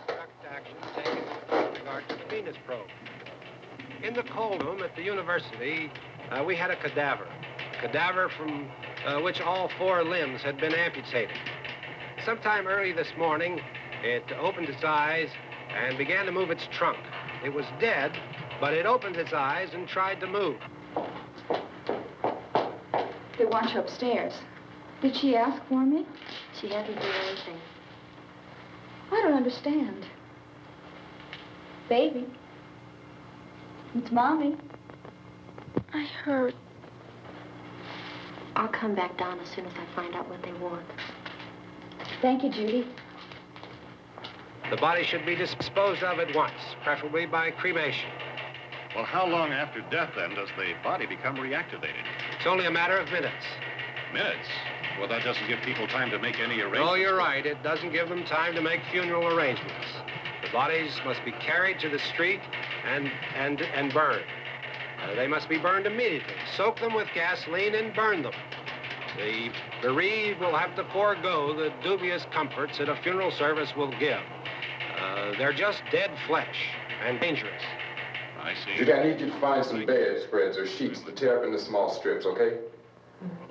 Direct action taken with regard to the Venus probe. In the cold room at the university, we had a cadaver from which all 4 limbs had been amputated. Sometime early this morning, it opened its eyes and began to move its trunk. It was dead, but it opened its eyes and tried to move. They want you upstairs. Did she ask for me? She hasn't done anything. I don't understand. Baby. It's Mommy. I heard. I'll come back down as soon as I find out what they want. Thank you, Judy. The body should be disposed of at once, preferably by cremation. well, how long after death, then, does the body become reactivated? It's only a matter of minutes. Minutes? Well, that doesn't give people time to make any arrangements. Oh, you're right. It doesn't give them time to make funeral arrangements. The bodies must be carried to the street and burned. They must be burned immediately. Soak them with gasoline and burn them. The bereaved will have to forego the dubious comforts that a funeral service will give. They're just dead flesh and dangerous. I see. Judy, I need you to find some bedspreads or sheets to tear up into small strips, okay?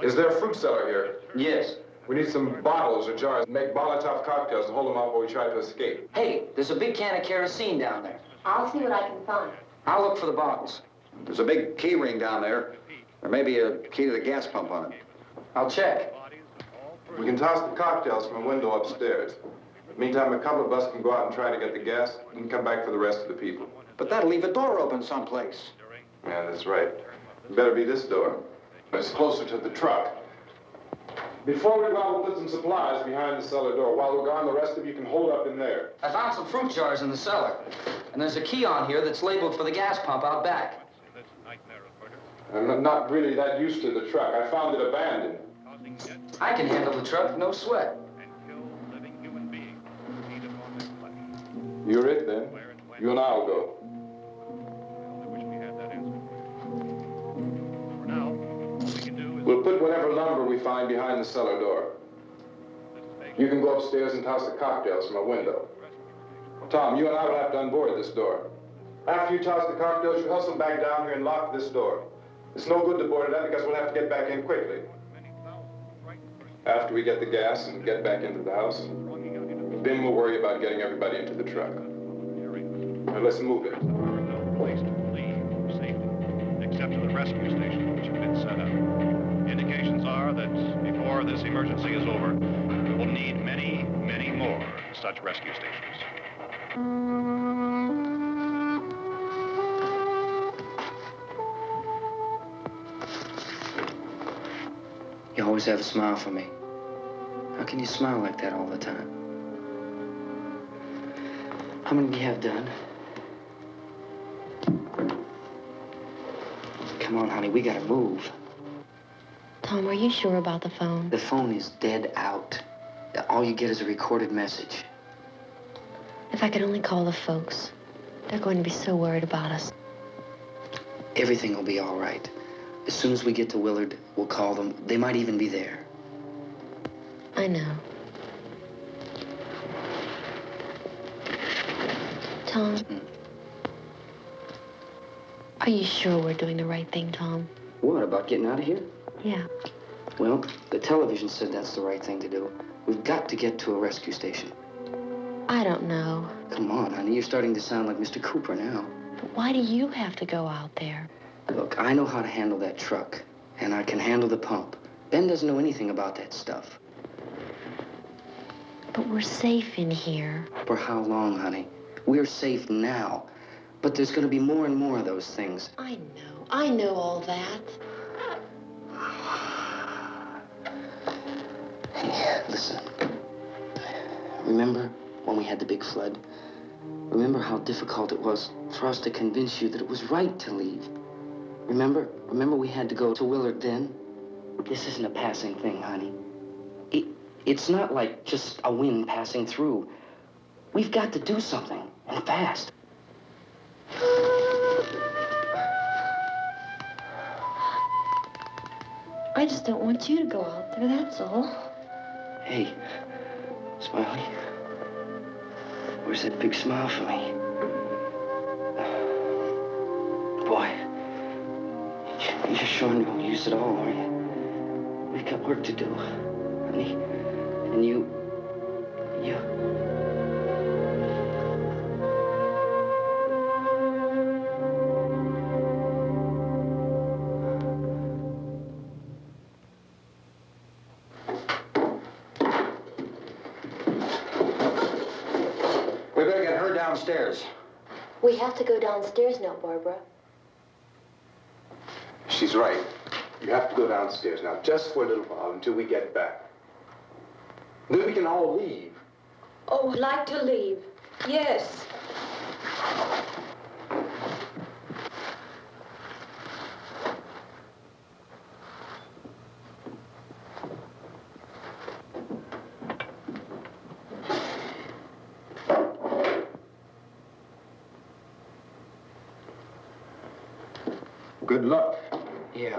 Is there a fruit cellar here? Yes. We need some bottles or jars to make Molotov cocktails and hold them out while we try to escape. Hey, there's a big can of kerosene down there. I'll see what I can find. I'll look for the bottles. There's a big key ring down there. There may be a key to the gas pump on it. I'll check. We can toss the cocktails from a window upstairs. Meantime, a couple of us can go out and try to get the gas and come back for the rest of the people. But that'll leave a door open someplace. Yeah, that's right. It better be this door. It's closer to the truck. Before we go out, we'll put some supplies behind the cellar door. While we're gone, the rest of you can hold up in there. I found some fruit jars in the cellar. And there's a key on here that's labeled for the gas pump out back. I'm not really that used to the truck. I found it abandoned. I can handle the truck, no sweat. You're it, then. You and I'll go. We'll put whatever lumber we find behind the cellar door. You can go upstairs and toss the cocktails from a window. Tom, you and I will have to unboard this door. After you toss the cocktails, you hustle back down here and lock this door. It's no good to board it up because we'll have to get back in quickly. After we get the gas and get back into the house, then we'll worry about getting everybody into the truck. Now let's move it. No place to leave safely, except to the rescue stations which have been set up. Indications are that before this emergency is over, we will need many, many more such rescue stations. You always have a smile for me. How can you smile like that all the time? How many do you have done? Come on, honey, we gotta move. Tom, are you sure about the phone? The phone is dead out. All you get is a recorded message. If I could only call the folks. They're going to be so worried about us. Everything will be all right. As soon as we get to Willard, we'll call them. They might even be there. I know. Tom? Are you sure we're doing the right thing, Tom? What, about getting out of here? Yeah. Well, the television said that's the right thing to do. We've got to get to a rescue station. I don't know. Come on, honey, you're starting to sound like Mr. Cooper now. But why do you have to go out there? Look, I know how to handle that truck, and I can handle the pump. Ben doesn't know anything about that stuff. But we're safe in here. For how long, honey? We're safe now. But there's going to be more and more of those things. I know all that. Hey, listen. Remember when we had the big flood? Remember how difficult it was for us to convince you that it was right to leave? Remember we had to go to Willard then? This isn't a passing thing, honey. It's not like just a wind passing through. We've got to do something, and fast. I just don't want you to go out there, that's all. Hey, Smiley. Where's that big smile for me? Boy, you're sure no use at all, are you? We've got work to do, honey. And you... We better get her downstairs. We have to go downstairs now, Barbara. She's right. You have to go downstairs now, just for a little while, until we get back. Then we can all leave. Oh, I'd like to leave. Yes. Good luck. Yeah.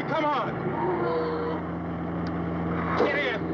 Come on! Get in!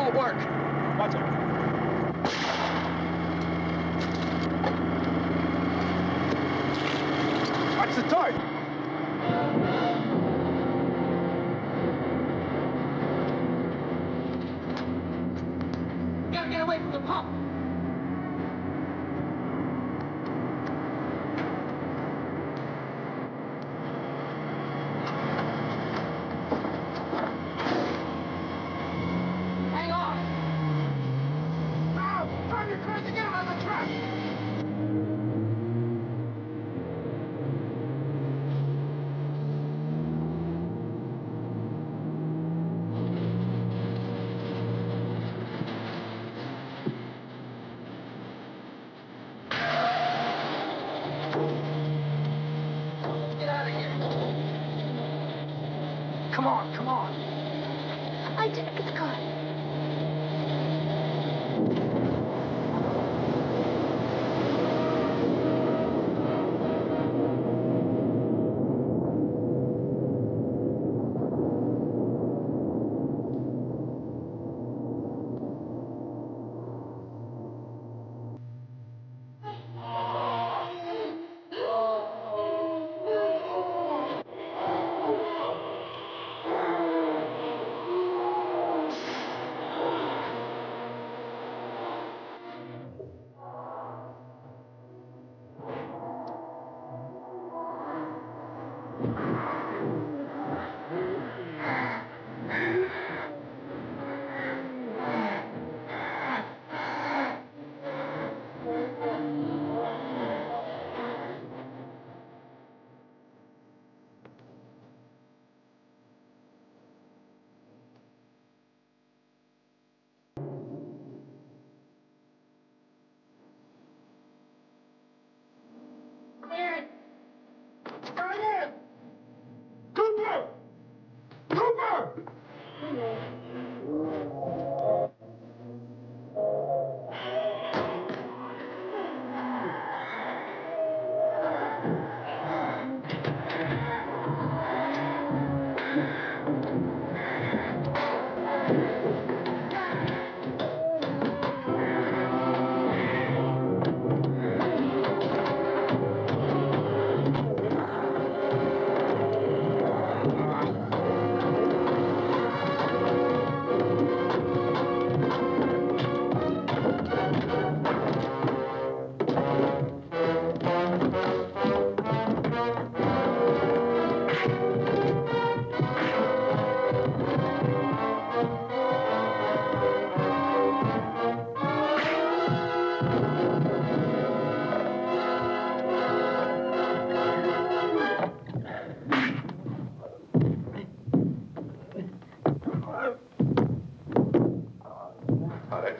won't work. Watch it. Watch the torch. Gotta get away from the pump. Hang on. Now, turn your crazy down on the track. Get out of here. Come on, come on. I took his car.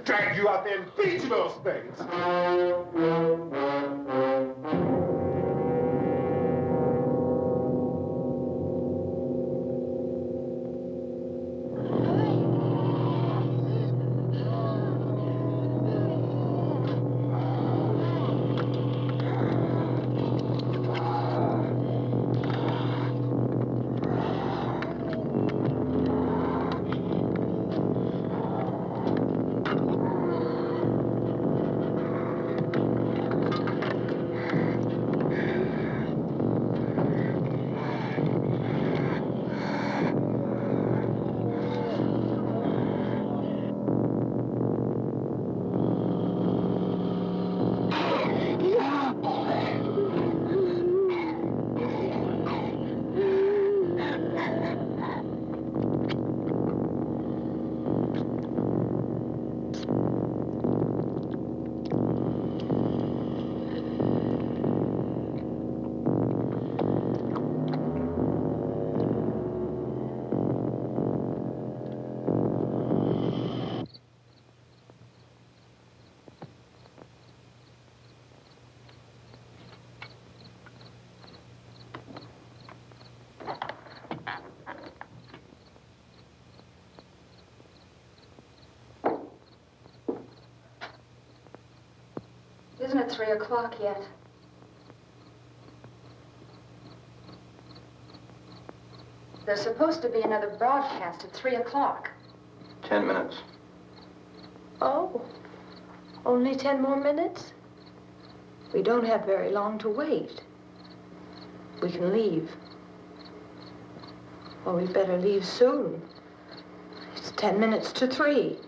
Drag you out there and feed you those things. Isn't it 3 o'clock yet? There's supposed to be another broadcast at 3 o'clock. 10 minutes. Oh, only 10 more minutes? We don't have very long to wait. We can leave. Well, we'd better leave soon. It's 10 minutes to 3.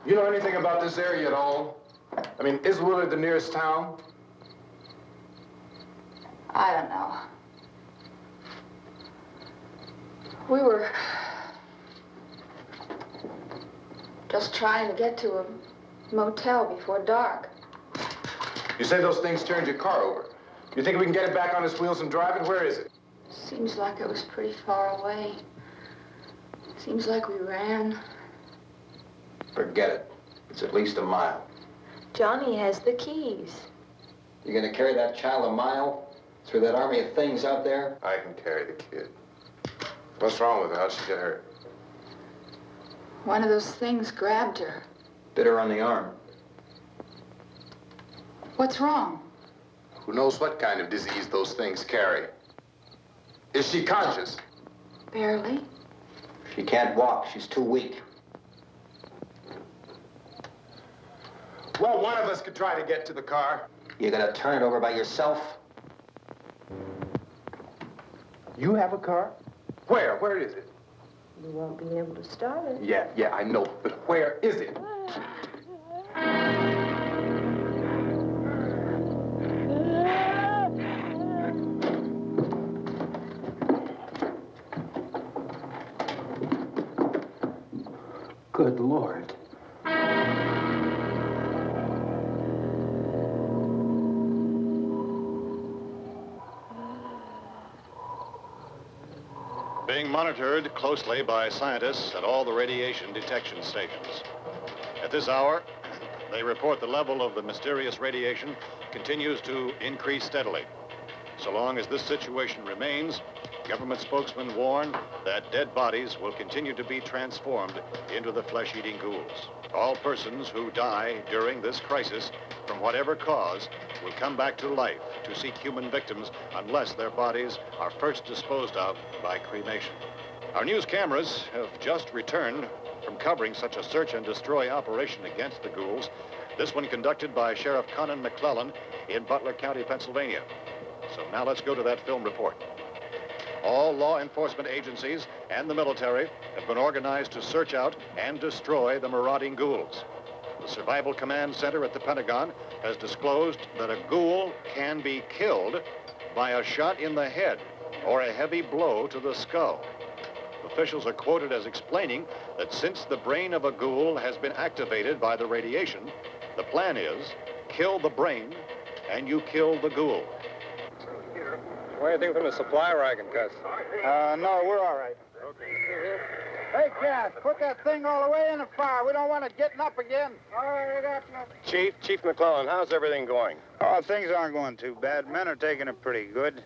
You know anything about this area at all? I mean, is Willard the nearest town? I don't know. We were just trying to get to a motel before dark. You say those things turned your car over. You think we can get it back on its wheels and drive it? Where is it? Seems like it was pretty far away. Seems like we ran. Forget it. It's at least a mile. Johnny has the keys. You gonna carry that child a mile through that army of things out there? I can carry the kid. What's wrong with her? How'd she get hurt? One of those things grabbed her. Bit her on the arm. What's wrong? Who knows what kind of disease those things carry? Is she conscious? Barely. She can't walk. She's too weak. Well, one of us could try to get to the car. You gonna turn it over by yourself? You have a car? Where? Where is it? You won't be able to start it. Yeah, I know. But where is it? Good Lord. Being monitored closely by scientists at all the radiation detection stations. At this hour, they report the level of the mysterious radiation continues to increase steadily. So long as this situation remains, government spokesmen warn that dead bodies will continue to be transformed into the flesh-eating ghouls. All persons who die during this crisis, from whatever cause, will come back to life to seek human victims unless their bodies are first disposed of by cremation. Our news cameras have just returned from covering such a search and destroy operation against the ghouls, this one conducted by Sheriff Conan McClellan in Butler County, Pennsylvania. So now let's go to that film report. All law enforcement agencies and the military have been organized to search out and destroy the marauding ghouls. The Survival Command Center at the Pentagon has disclosed that a ghoul can be killed by a shot in the head or a heavy blow to the skull. Officials are quoted as explaining that since the brain of a ghoul has been activated by the radiation, the plan is kill the brain and you kill the ghoul. What do you think from the supply wagon, Gus? No, we're all right. Hey, Cass, put that thing all the way in the fire. We don't want it getting up again. All right, I got you. Chief McClellan, how's everything going? Oh, things aren't going too bad. Men are taking it pretty good.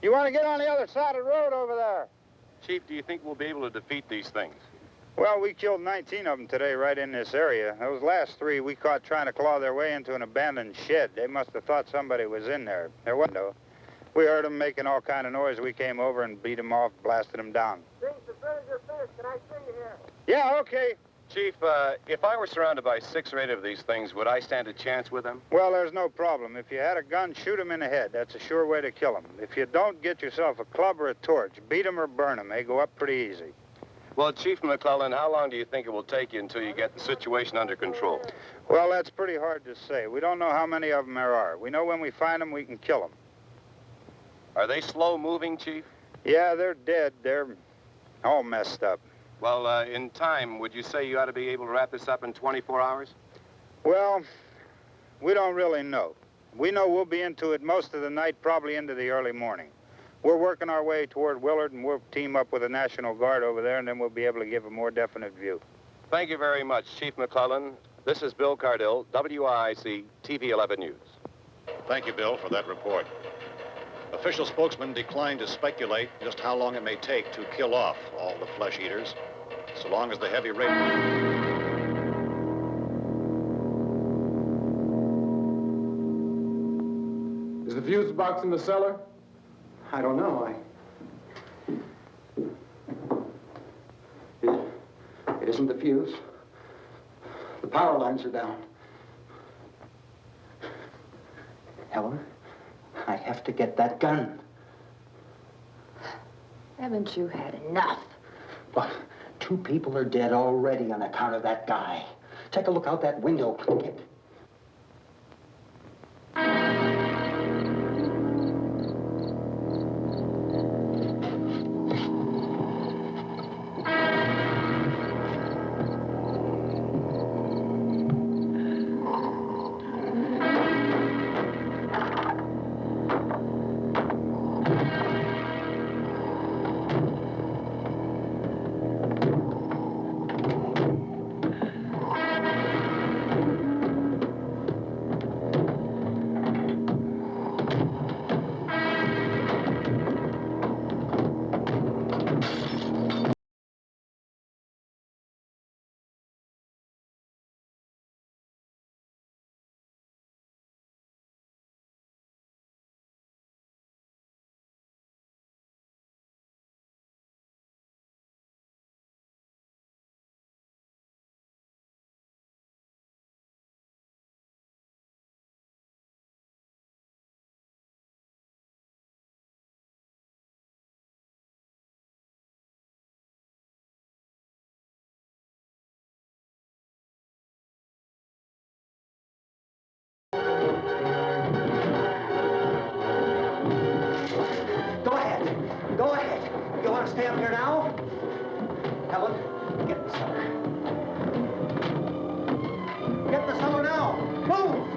You want to get on the other side of the road over there? Chief, do you think we'll be able to defeat these things? Well, we killed 19 of them today right in this area. Those last 3 we caught trying to claw their way into an abandoned shed. They must have thought somebody was in there. There wasn't, though. We heard them making all kind of noise. We came over and beat them off, blasted them down. Things as good as you're finished. Can I see you here? Yeah, okay. Chief, if I were surrounded by 6 or 8 of these things, would I stand a chance with them? Well, there's no problem. If you had a gun, shoot them in the head. That's a sure way to kill them. If you don't, get yourself a club or a torch. Beat them or burn them. They go up pretty easy. Well, Chief McClellan, how long do you think it will take you until you get the situation under control? Well, that's pretty hard to say. We don't know how many of them there are. We know when we find them, we can kill them. Are they slow-moving, Chief? Yeah, they're dead. They're all messed up. Well, in time, would you say you ought to be able to wrap this up in 24 hours? Well, we don't really know. We know we'll be into it most of the night, probably into the early morning. We're working our way toward Willard, and we'll team up with the National Guard over there, and then we'll be able to give a more definite view. Thank you very much, Chief McClellan. This is Bill Cardill, WIC TV 11 News. Thank you, Bill, for that report. Official spokesman declined to speculate just how long it may take to kill off all the flesh eaters, so long as the heavy rate... Is the fuse box in the cellar? I don't know. isn't the fuse. The power lines are down. Helen, I have to get that gun. Haven't you had enough? Well, 2 people are dead already on account of that guy. Take a look out that window. Get... Go ahead. You want to stay up here now? Helen, get the cellar. Get the cellar now. Move!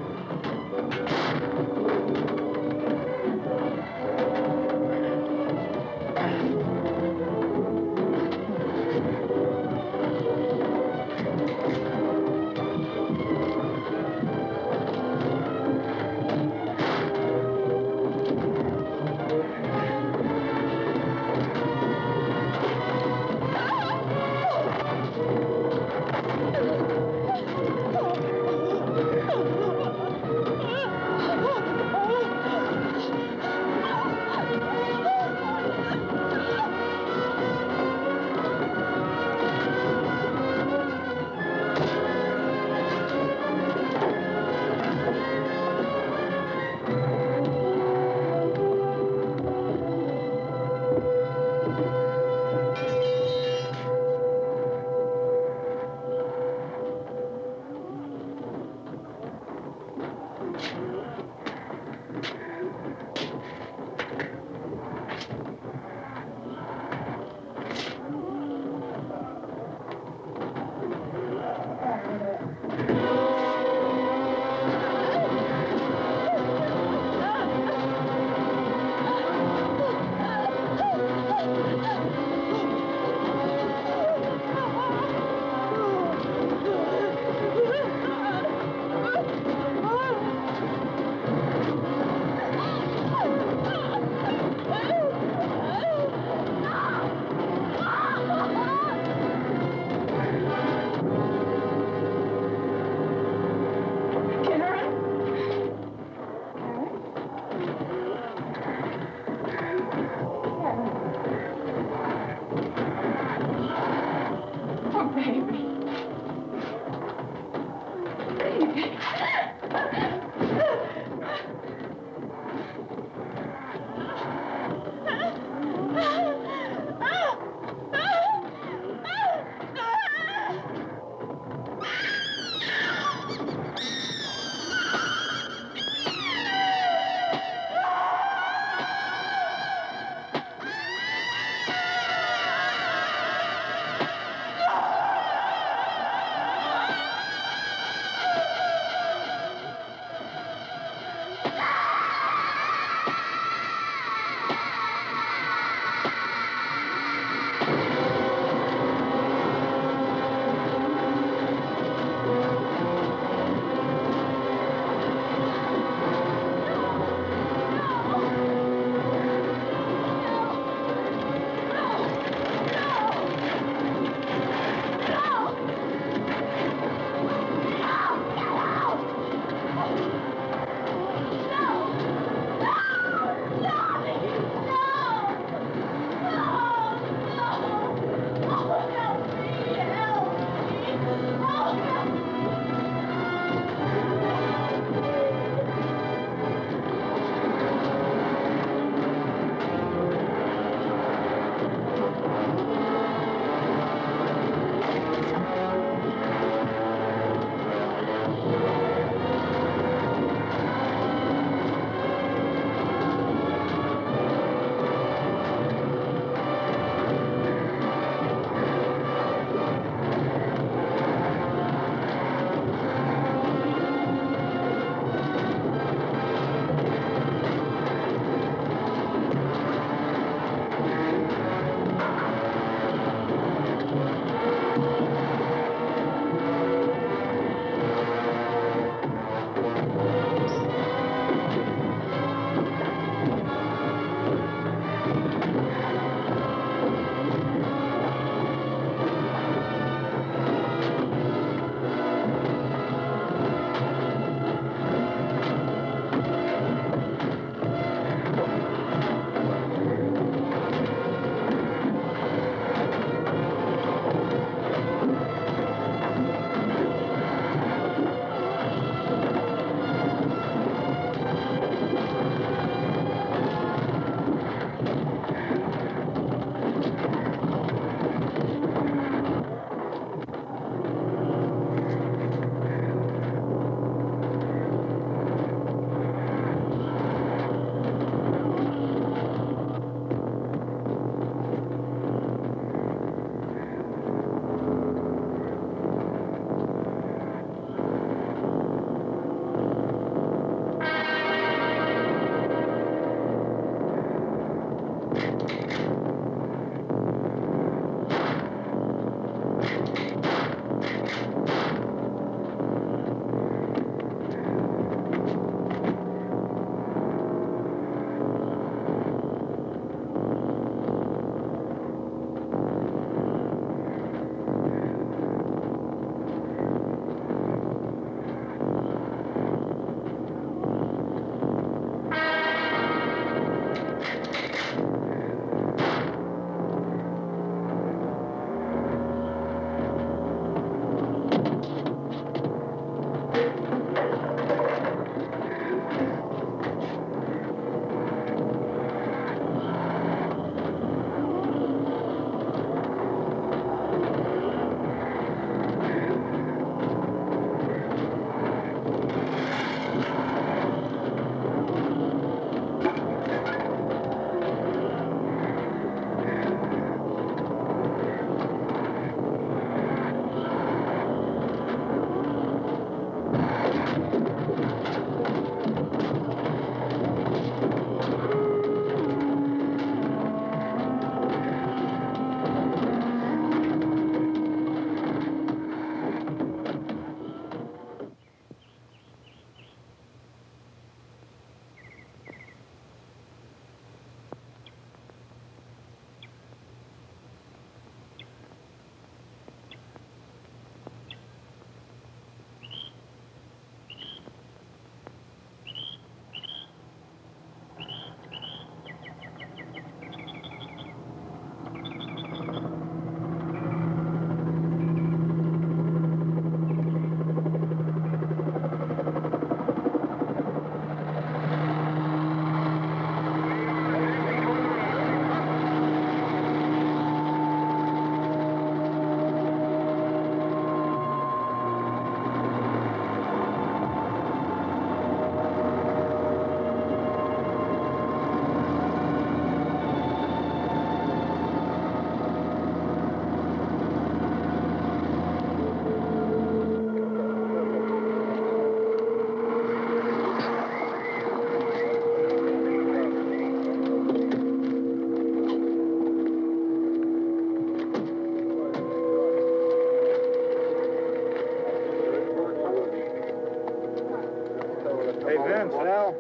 Vince, Al.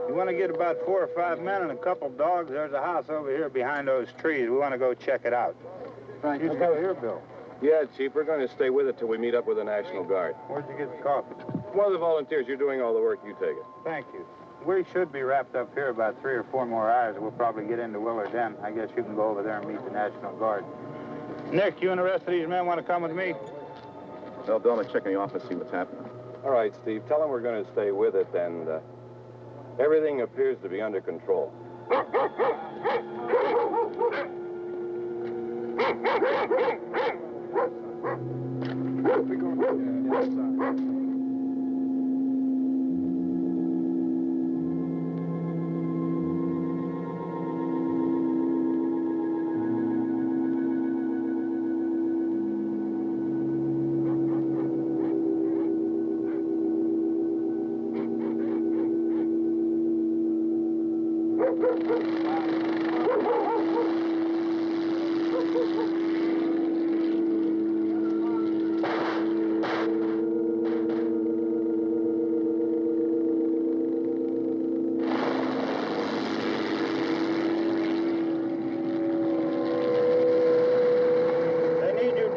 You want to get about 4 or 5 men and a couple dogs? There's a house over here behind those trees. We want to go check it out. Right. You go here, Bill. Yeah, Chief, we're going to stay with it till we meet up with the National Guard. Where'd you get the coffee? One of the volunteers, you're doing all the work, you take it. Thank you. We should be wrapped up here about 3 or 4 more hours. We'll probably get into Willard then. I guess you can go over there and meet the National Guard. Nick, you and the rest of these men want to come with me? Well, Bill, let's check in the office, see what's happening. All right, Steve, tell them we're going to stay with it, and everything appears to be under control.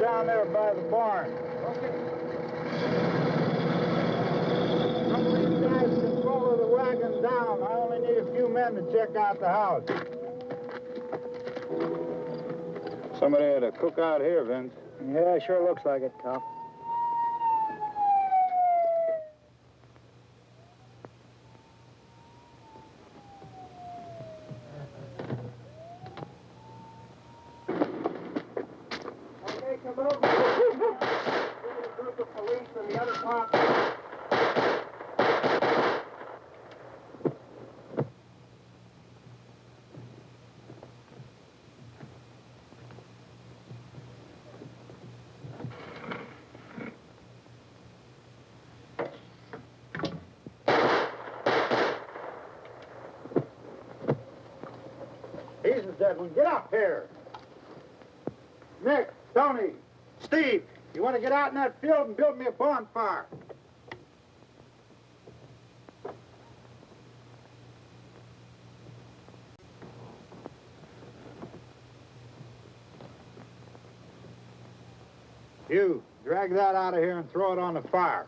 Down there by the barn. Okay. Some of these guys can follow the wagon down. I only need a few men to check out the house. Somebody had a cookout here, Vince. Yeah, sure looks like it, Cop. He's the dead one. Get up here. Nick, Tony, Steve, you want to get out in that field and build me a bonfire? You, drag that out of here and throw it on the fire.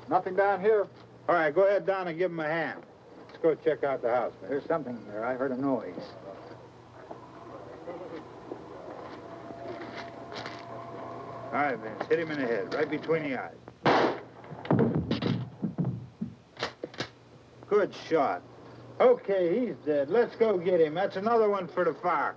Nothing down here? All right, go ahead down and give him a hand. Let's go check out the house, man. There's something there. I heard a noise. All right, Vince, hit him in the head, right between the eyes. Good shot. Okay, he's dead. Let's go get him. That's another one for the fire.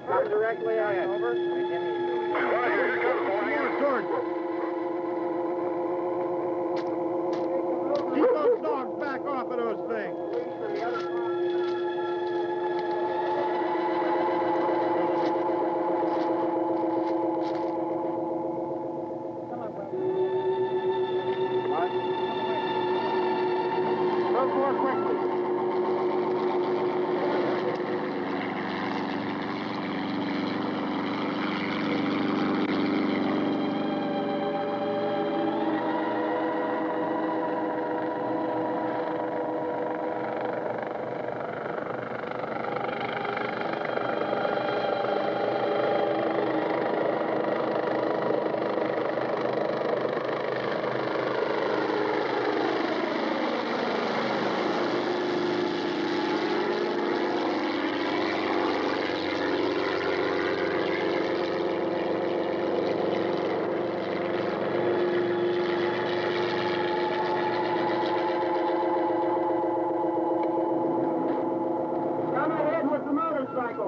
Come directly on over. Keep those dogs back off of those things. Move more quickly.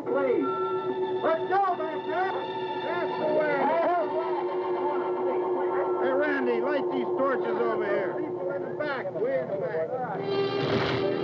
Please. Let's go, back there. That's the way. Hey, Randy, light these torches over here. People in the back. Way in the back.